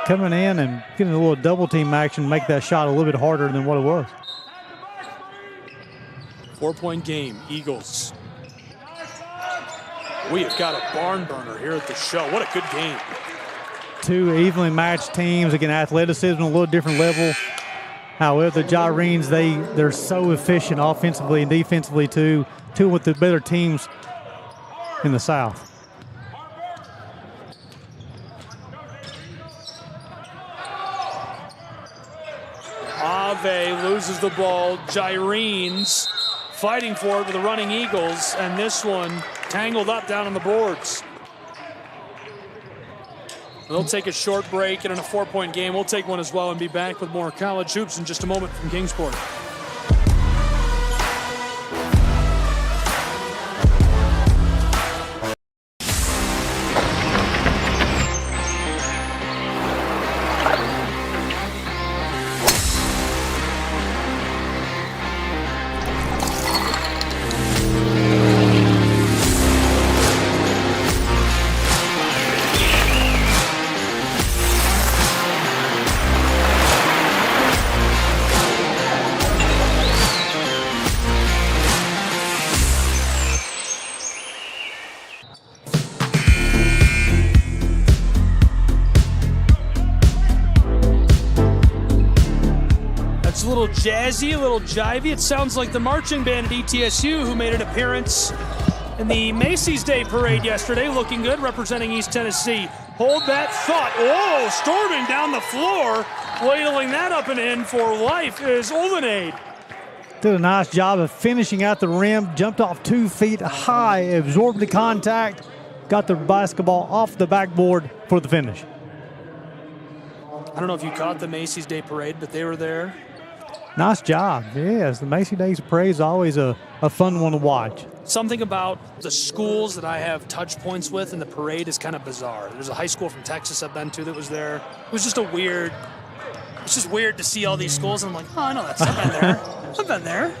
coming in and getting a little double team action, make that shot a little bit harder than what it was. 4-point game, Eagles. We have got a barn burner here at the show. What a good game. 2 evenly matched teams. Again, athleticism, a little different level. However, the Gyrenes, they're so efficient offensively and defensively too. 2 with the better teams in the South. Ave loses the ball. Gyrenes fighting for it with the running Eagles, and this one tangled up down on the boards. They'll take a short break, and in a 4-point game, we'll take one as well and be back with more college hoops in just a moment from Kingsport. It's a little jazzy, a little jivey. It sounds like the marching band at ETSU who made an appearance in the Macy's Day Parade yesterday, looking good, representing East Tennessee. Hold that thought. Oh, storming down the floor, ladling that up and in for Life is Oldenade. Did a nice job of finishing out the rim, jumped off 2 feet high, absorbed the contact, got the basketball off the backboard for the finish. I don't know if you caught the Macy's Day Parade, but they were there. Nice job. Yes, the Macy's Day Parade is always a fun one to watch. Something about the schools that I have touch points with, and the parade is kind of bizarre. There's a high school from Texas I've been to that was there. It was just it's just weird to see all these schools, and I'm like, oh, I know that's, I've been there. I've been there.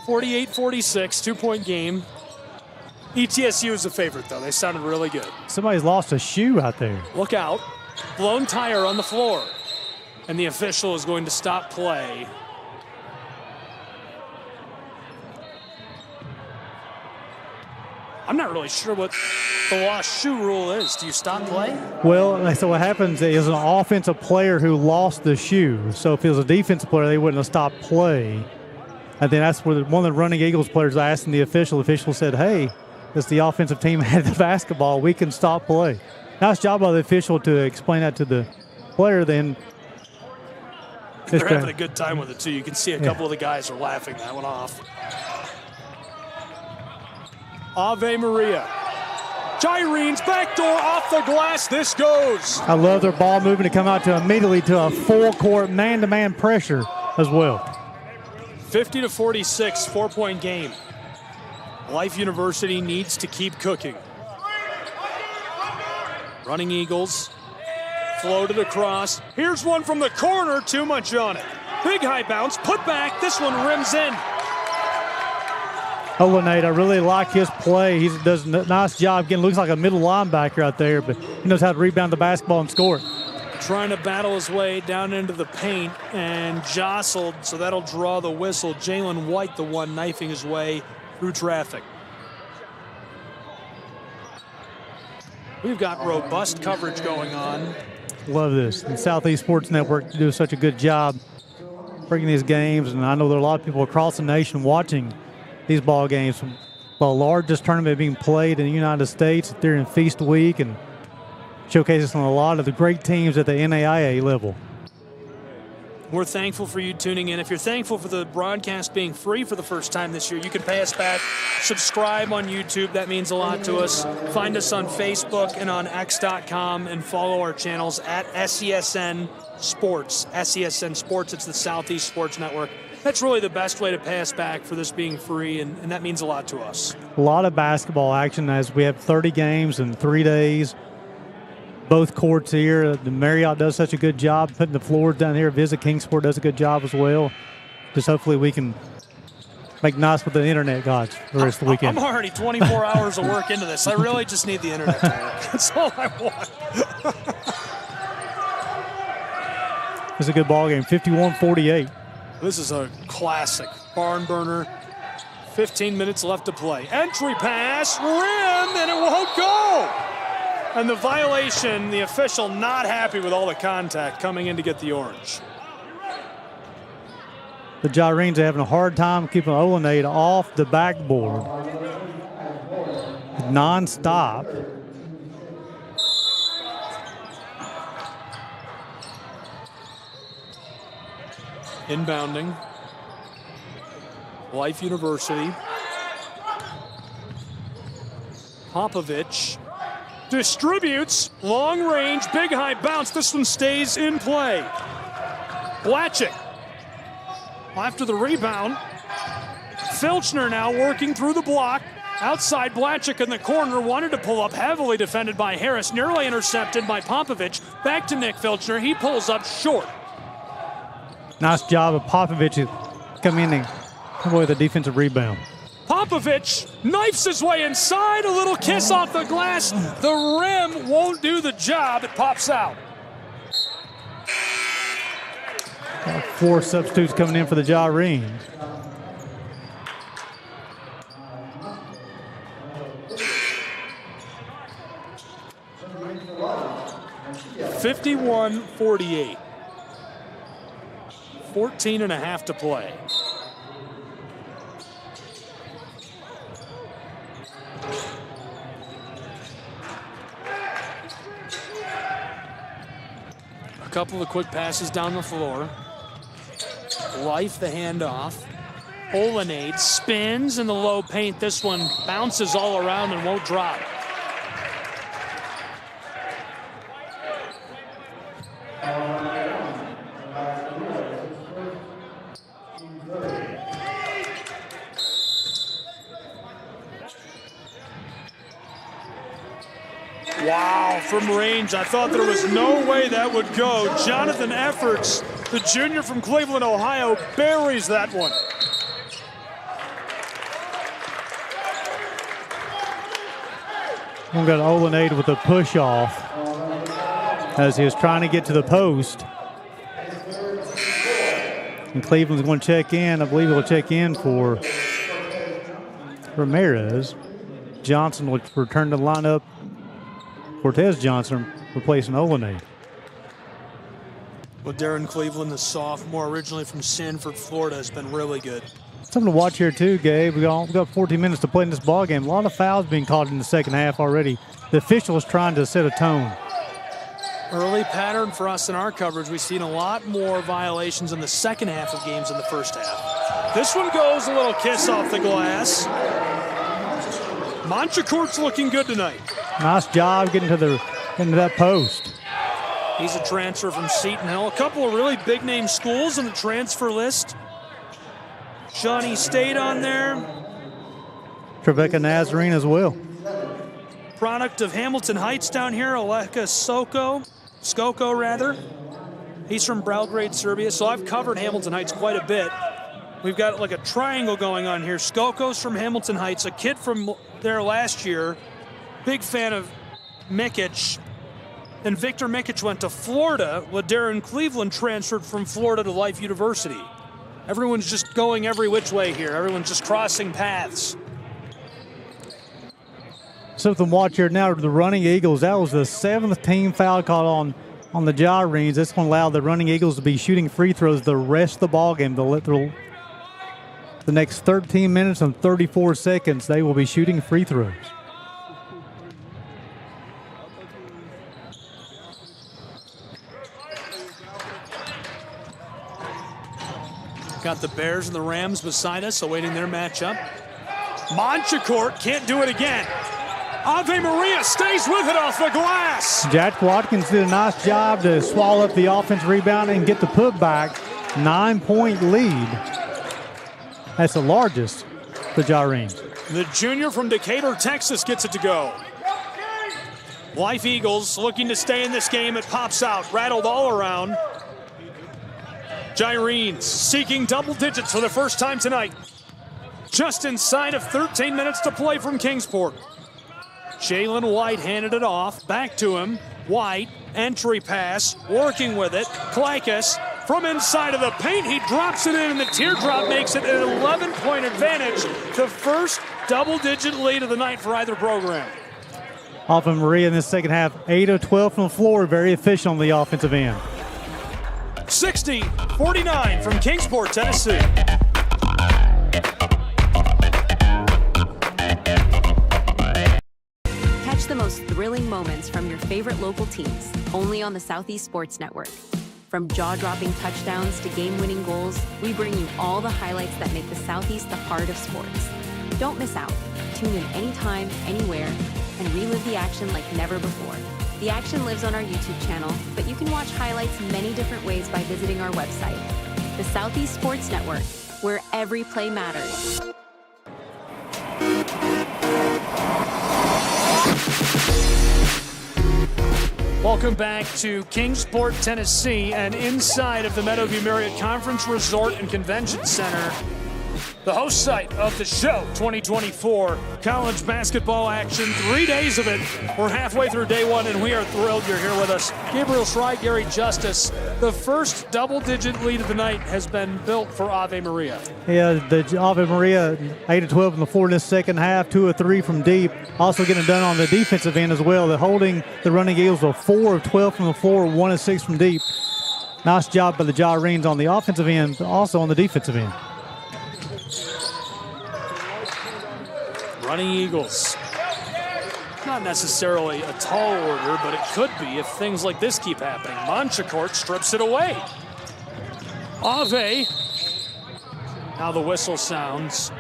48-46, 2-point game. ETSU is a favorite, though. They sounded really good. Somebody's lost a shoe out there. Look out. Blown tire on the floor. And the official is going to stop play. I'm not really sure what the lost shoe rule is. Do you stop play? Well, so what happens is an offensive player who lost the shoe. So if it was a defensive player, they wouldn't have stopped play. And then that's where one of the running Eagles players asking the official. The official said, hey, it's the offensive team had the basketball. We can stop play. Nice job by the official to explain that to the player then. They're having a good time with it, too. You can see a couple of the guys are laughing that one off. Ave Maria. Gyrene's backdoor off the glass. This goes. I love their ball moving to come out to immediately to a full-court man-to-man pressure as well. 50-46, 4-point game. Life University needs to keep cooking. Running Eagles. Floated across. Here's one from the corner. Too much on it. Big high bounce. Put back. This one rims in. Nate, I really like his play. He does a nice job getting, looks like a middle linebacker out there, but he knows how to rebound the basketball and score it. Trying to battle his way down into the paint and jostled, so that'll draw the whistle. Jalen White, the one knifing his way through traffic. We've got robust coverage going on. Love this. And Southeast Sports Network do such a good job bringing these games, and I know there are a lot of people across the nation watching these ball games. The largest tournament being played in the United States during Feast Week, and showcases on a lot of the great teams at the NAIA level. We're thankful for you tuning in. If you're thankful for the broadcast being free for the first time this year, you can pay us back. Subscribe on YouTube. That means a lot to us. Find us on Facebook and on X.com and follow our channels at SESN Sports. SESN Sports, it's the Southeast Sports Network. That's really the best way to pay us back for this being free, and that means a lot to us. A lot of basketball action as we have 30 games in 3 days. Both courts here. The Marriott does such a good job putting the floors down here. Visit Kingsport does a good job as well. Just hopefully we can make nice with the internet gods for the rest of the weekend. I'm already 24 hours of work into this. I really just need the internet to work. That's all I want. It's a good ball game, 51-48. This is a classic barn burner. 15 minutes left to play. Entry pass, rim, and it won't go. And the violation, the official not happy with all the contact coming in to get the orange. The Gyrenes are having a hard time keeping Olenade off the backboard. Non-stop. Inbounding. Life University. Popovich distributes, long range, big high bounce. This one stays in play. Blatchick after the rebound. Filchner now working through the block. Outside, Blatchick in the corner, wanted to pull up, heavily defended by Harris, nearly intercepted by Popovich. Back to Nick Filchner, he pulls up short. Nice job of Popovich coming in and avoid the defensive rebound. Popovich knifes his way inside, a little kiss off the glass. The rim won't do the job, it pops out. 4 substitutes coming in for the Gyrenes. (51-48). 14 and a half to play. A couple of quick passes down the floor. Life the handoff. Olenade spins in the low paint. This one bounces all around and won't drop. Wow, from range. I thought there was no way that would go. Jonathan Efforts, the junior from Cleveland, Ohio, buries that one. We got Olenade with a push off as he was trying to get to the post. And Cleveland's going to check in. I believe he'll check in for Ramirez. Johnson will return to the lineup. Cortez Johnson replacing Olenade. Well, Darren Cleveland, the sophomore, originally from Sanford, Florida, has been really good. Something to watch here too, Gabe. We got 14 minutes to play in this ball game. A lot of fouls being called in the second half already. The officials trying to set a tone. Early pattern for us in our coverage. We've seen a lot more violations in the second half of games than the first half. This one goes a little kiss off the glass. Montecourt's looking good tonight. Nice job getting into that post. He's a transfer from Seton Hill. A couple of really big name schools on the transfer list. Shawnee State on there. Trevecca Nazarene as well. Product of Hamilton Heights down here, Aleka Skoko rather. He's from Belgrade, Serbia, so I've covered Hamilton Heights quite a bit. We've got like a triangle going on here. Skoko's from Hamilton Heights, a kid from there last year. Big fan of Mikic. And Victor Mikic went to Florida, while Darren Cleveland transferred from Florida to Life University. Everyone's just going every which way here. Everyone's just crossing paths. Something to watch here now, the running Eagles. That was the 7th team foul call on the Gyrenes. This one allowed the running Eagles to be shooting free throws the rest of the ball game. The next 13 minutes and 34 seconds, they will be shooting free throws. Got the Bears and the Rams beside us, awaiting their matchup. Montecourt can't do it again. Ave Maria stays with it off the glass. Jack Watkins did a nice job to swallow up the offense rebound and get the putback. 9-point lead. That's the largest for Gyrenes. The junior from Decatur, Texas gets it to go. Life Eagles looking to stay in this game. It pops out, rattled all around. Gyrenes seeking double digits for the first time tonight. Just inside of 13 minutes to play from Kingsport. Jalen White handed it off, back to him. White, entry pass, working with it. Klaikus from inside of the paint, he drops it in, and the teardrop makes it an 11-point advantage. The first double-digit lead of the night for either program. Ave Maria in the second half, 8 of 12 from the floor, very efficient on the offensive end. 60-49 from Kingsport, Tennessee. Catch the most thrilling moments from your favorite local teams, only on the Southeast Sports Network. From jaw-dropping touchdowns to game-winning goals, we bring you all the highlights that make the Southeast the heart of sports. Don't miss out. Tune in anytime, anywhere, and relive the action like never before. The action lives on our YouTube channel, but you can watch highlights many different ways by visiting our website. The Southeast Sports Network, where every play matters. Welcome back to Kingsport, Tennessee, and inside of the Meadowview Marriott Conference Resort and Convention Center, the host site of the show 2024 college basketball action. 3 days of it. We're halfway through day one, and we are thrilled you're here with us. Gabriel Schrei, Gary Justice. The first double-digit lead of the night has been built for Ave Maria. Yeah, the Ave Maria 8 of 12 on the floor in this second half, 2 of 3 from deep. Also getting done on the defensive end as well. They're holding the running Eagles to 4 of 12 from the floor, 1 of 6 from deep. Nice job by the Gyrenes on the offensive end, also on the defensive end. Running Eagles. Not necessarily a tall order, but it could be if things like this keep happening. Montecourt strips it away. Ave. Now the whistle sounds.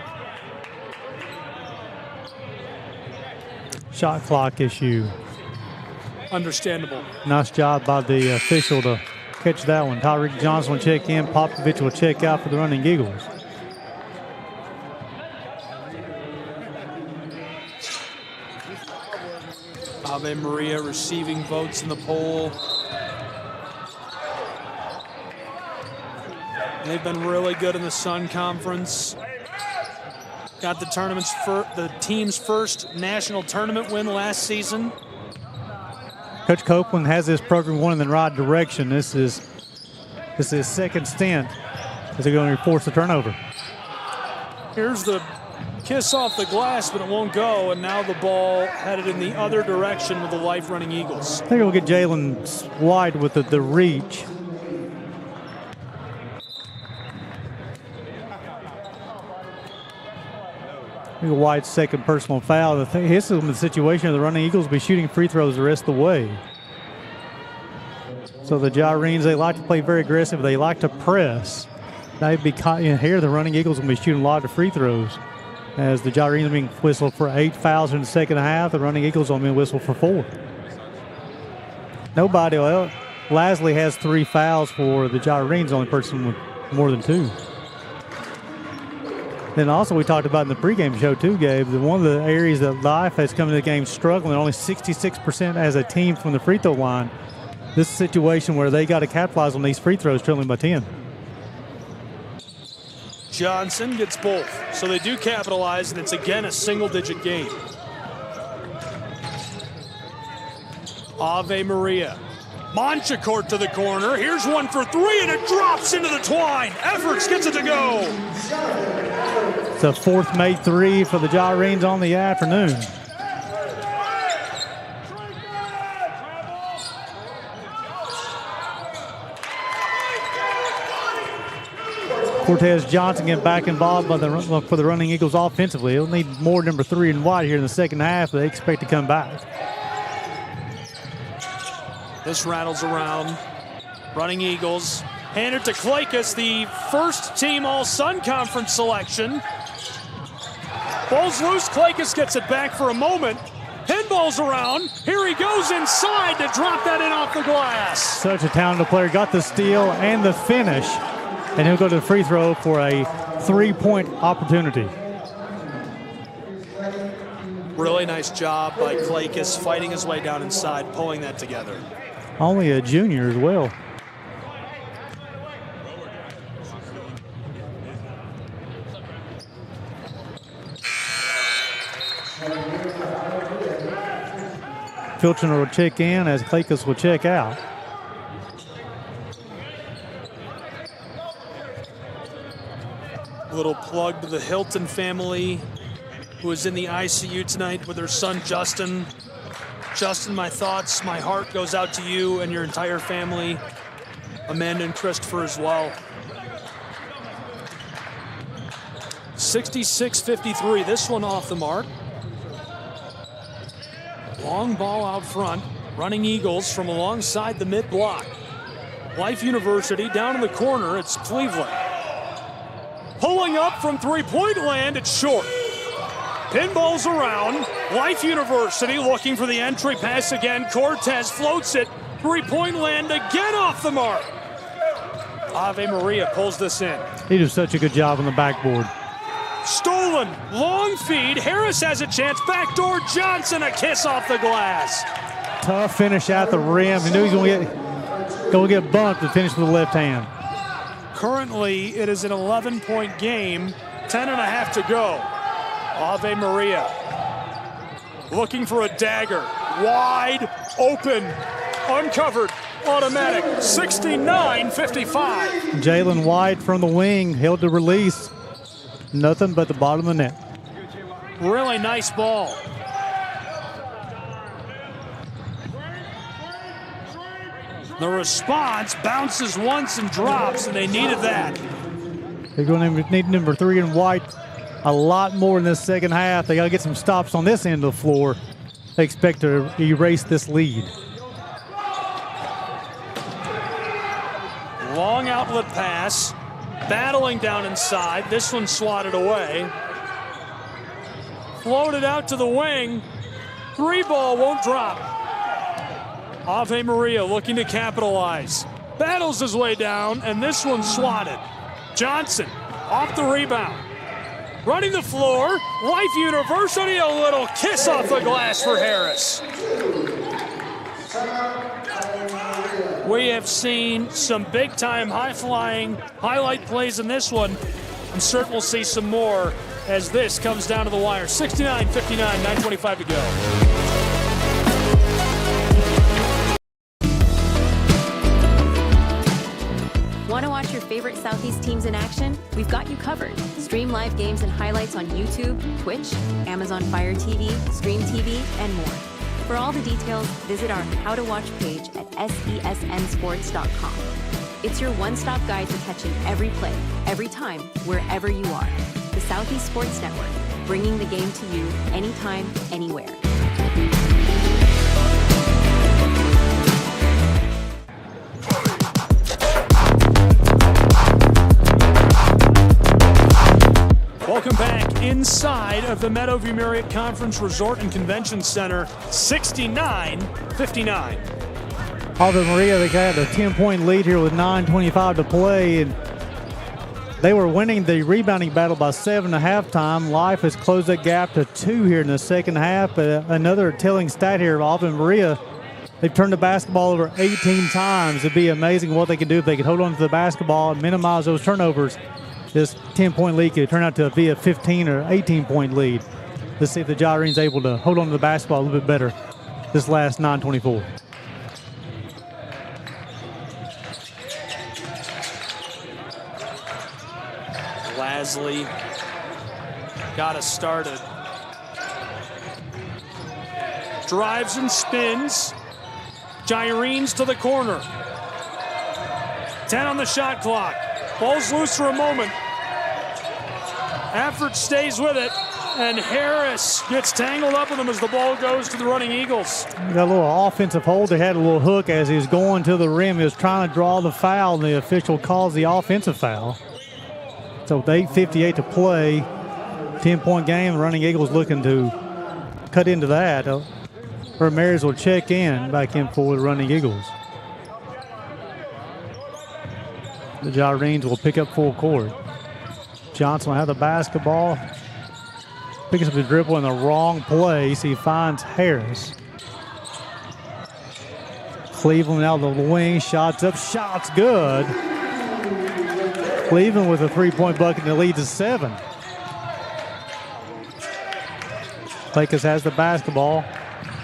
Shot clock issue. Understandable. Nice job by the official to catch that one. Tyreek Johnson will check in. Popovich will check out for the running Eagles. Ave Maria receiving votes in the poll. They've been really good in the Sun Conference. Got the team's first national tournament win last season. Coach Copeland has this program going in the right direction. This is his second stint as they're going to force the turnover. Here's the kiss off the glass, but it won't go, and now the ball headed in the other direction with the Life Running Eagles. I think we'll get Jalen White with the reach. White's second personal foul. This is the situation of the Running Eagles will be shooting free throws the rest of the way. So the Gyrenes, they like to play very aggressive. They like to press. They'd be here. The Running Eagles will be shooting a lot of free throws. As the Gyrenes are being whistled for 8 fouls in the second half, the Running Eagles will be whistled for 4. Nobody. Well, Lasley has 3 fouls for the Gyrenes. Only person with more than 2. Then also we talked about in the pregame show too, Gabe, that one of the areas that Life has come into the game struggling, only 66% as a team from the free throw line. This is a situation where they got to capitalize on these free throws, trailing by 10. Johnson gets both, so they do capitalize, and it's again a single-digit game. Ave Maria. Montecourt to the corner. Here's one for 3, and it drops into the twine. Efforts gets it to go. It's a 4th made 3 for the Gyrenes on the afternoon. Cortez Johnson getting back involved for the Running Eagles offensively. He'll need more number 3 and White here in the second half, but they expect to come back. This rattles around. Running Eagles. Hand it to Klaikus, the first team All-Sun Conference selection. Ball's loose. Klaikus gets it back for a moment. Pinball's around. Here he goes inside to drop that in off the glass. Such a talented player. Got the steal and the finish. And he'll go to the free throw for a 3-point opportunity. Really nice job by Klaikus, fighting his way down inside, pulling that together. Only a junior as well. Filchner will check in as Klaikus will check out. A little plug to the Hilton family who is in the ICU tonight with their son Justin. Justin, my thoughts, my heart goes out to you and your entire family. Amanda and Christopher as well. 66-53, this one off the mark. Long ball out front, Running Eagles from alongside the mid-block. Life University down in the corner, it's Cleveland. Pulling up from three-point land, it's short. Pinballs around, Life University looking for the entry pass again. Cortez floats it, three-point land again off the mark. Ave Maria pulls this in. He did such a good job on the backboard. Stolen, long feed, Harris has a chance, backdoor Johnson, a kiss off the glass. Tough finish at the rim. He knew he was going to get bumped to finish with the left hand. Currently, it is an 11-point game, 10.5 to go. Ave Maria looking for a dagger, wide open, uncovered, automatic, 69-55. Jalen White from the wing, held the release. Nothing but the bottom of the net. Really nice ball. The response bounces once and drops, and they needed that. They're going to need number 3 and White a lot more in this second half. They got to get some stops on this end of the floor. They expect to erase this lead. Long outlet pass, battling down inside. This one swatted away. Floated out to the wing. 3 ball won't drop. Ave Maria looking to capitalize. Battles his way down, and this one swatted. Johnson off the rebound. running the floor. Life University, a little kiss off the glass for Harris. We have seen some big-time, high-flying highlight plays in this one. I'm certain we'll see some more as this comes down to the wire. 69-59, 9:25 to go. Want to watch your favorite Southeast teams in action? We've got you covered. Stream live games and highlights on YouTube, Twitch, Amazon Fire TV, Stream TV, and more. For all the details, visit our How to Watch page at sesnsports.com. It's your one-stop guide to catching every play, every time, wherever you are. The Southeast Sports Network, bringing the game to you anytime, anywhere. Welcome back inside of the Meadowview Marriott Conference Resort and Convention Center, 69-59. Ave Maria, they got a 10-point lead here with 9:25 to play, and they were winning the rebounding battle by 7 at halftime. Life has closed that gap to 2 here in the second half. But another telling stat here, Ave Maria, they've turned the basketball over 18 times. It'd be amazing what they could do if they could hold on to the basketball and minimize those turnovers. This 10-point lead could turn out to be a 15 or 18-point lead. Let's see if the Gyrene's able to hold on to the basketball a little bit better this last 9:24. Lasley got us started. Drives and spins. Gyrene's to the corner. 10 on the shot clock. Ball's loose for a moment. Afford stays with it, and Harris gets tangled up with him as the ball goes to the running Eagles. Got a little offensive hold. They had a little hook as he was going to the rim. He was trying to draw the foul, and the official calls the offensive foul. So with 8:58 to play, 10-point game, the running Eagles looking to cut into that. Ramirez will check in, back in for the running Eagles. The Gyrenes will pick up full court. Johnson will have the basketball. Picks up the dribble in the wrong place. He finds Harris. Cleveland out of the wing. Shots up. Shots good. Cleveland with a 3-point bucket and the lead to 7. Lakers has the basketball.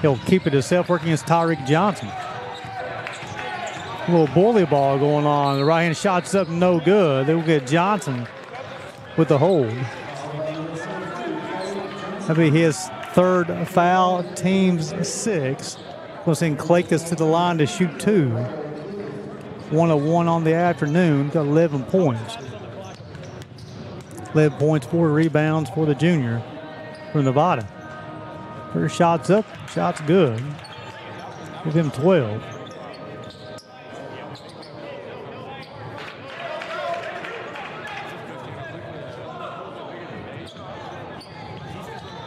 He'll keep it himself, working against Tyreek Johnson. A little bully ball going on. The right-hand shot's up, no good. They will get Johnson with the hold. That'll be his 3rd foul, team's 6th. We'll send Clakus to the line to shoot 2. 1 of 1 on the afternoon. Got 11 points. 11 points, 4 rebounds for the junior from Nevada. First shot's up, shot's good. Give him 12.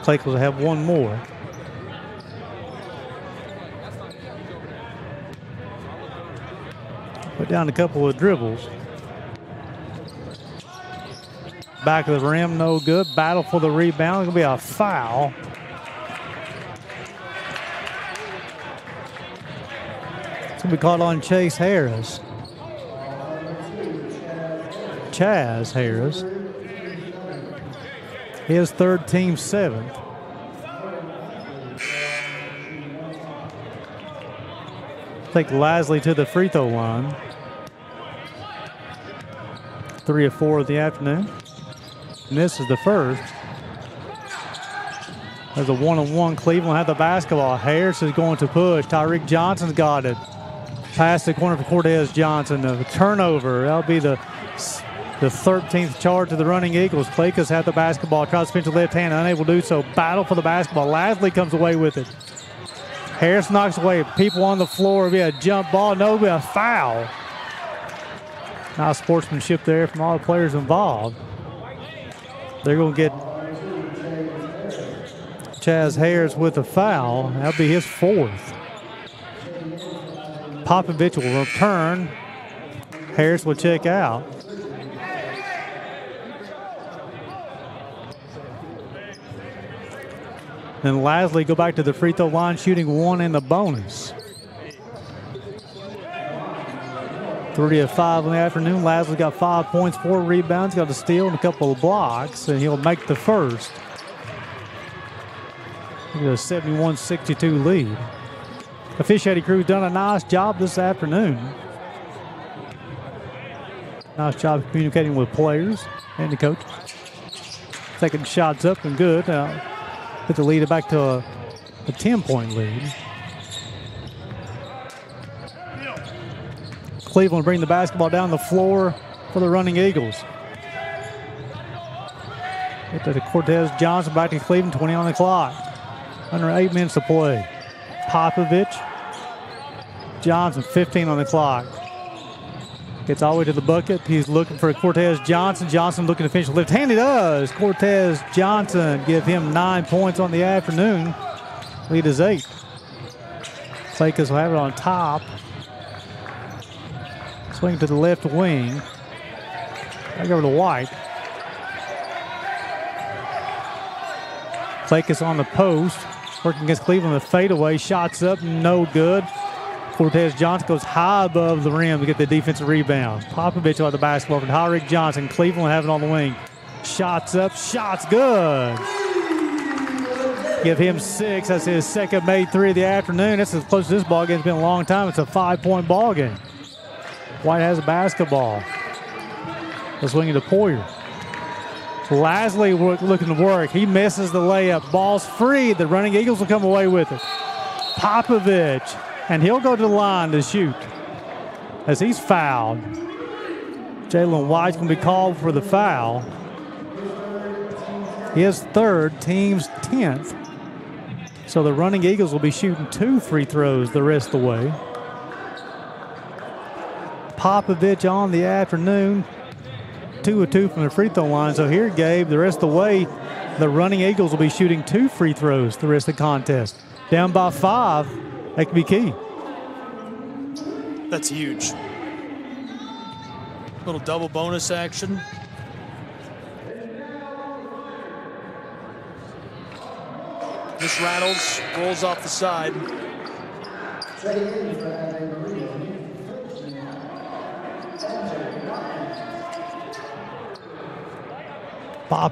Clakus will have one more. Put down a couple of dribbles. Back of the rim, no good. Battle for the rebound. It's going to be a foul. It's going to be called on Chase Harris. Chaz Harris. His 3rd, team 7th. Take Lasley to the free throw line. 3 of 4 of the afternoon. And this is the first. There's a 1-on-1. Cleveland had the basketball. Harris is going to push. Tyreek Johnson's got it. Pass the corner for Cortez Johnson. A turnover. That'll be the 13th charge of the running Eagles. Clakus had the basketball. Tries to pinch the left hand. Unable to do so. Battle for the basketball. Lasley comes away with it. Harris knocks away. People on the floor. It'll be a jump ball. No, it'll be a foul. Nice sportsmanship there from all the players involved. They're going to get Chaz Harris with a foul. That'll be his 4th. Popovich will return. Harris will check out. Then Lasley go back to the free throw line, shooting 1 in the bonus. 3 of 5 in the afternoon. Lasley got 5 points, 4 rebounds, got a steal and a couple of blocks, and he'll make the first. He got a 71-62 lead. Officiating crew's done a nice job this afternoon. Nice job communicating with players and the coach. Taking shots up and good. Put the lead back to a 10-point lead. Cleveland bring the basketball down the floor for the running Eagles. Get to Cortez Johnson, back to Cleveland, 20 on the clock. Under 8 minutes to play. Popovich, Johnson, 15 on the clock. Gets all the way to the bucket. He's looking for Cortez Johnson. Johnson looking to finish left-handed. Does. Cortez Johnson give him 9 points on the afternoon. Lead is 8. Lakers will have it on top. Swing to the left wing. Back over to White. Lakers on the post. Working against Cleveland. The fadeaway. Shots up. No good. Cortez Johnson goes high above the rim to get the defensive rebound. Popovich on the basketball from Tyreek Johnson. Cleveland have it on the wing. Shots up, shots good. Give him 6. That's his second made 3 of the afternoon. That's as close as this ball game's been in a long time. It's a 5-point ball game. White has a basketball. The swing to Poyer. Lasley looking to work. He misses the layup. Ball's free. The running Eagles will come away with it. Popovich. And he'll go to the line to shoot as he's fouled. Jalen White's going to be called for the foul. His third, team's 10th. So the running Eagles will be shooting 2 free throws the rest of the way. Popovich on the afternoon. 2 of 2 from the free throw line. So here, Gabe, the rest of the way, the running Eagles will be shooting 2 free throws the rest of the contest. Down by 5. That could be key. That's huge. Little double bonus action. This rattles, rolls off the side. Pop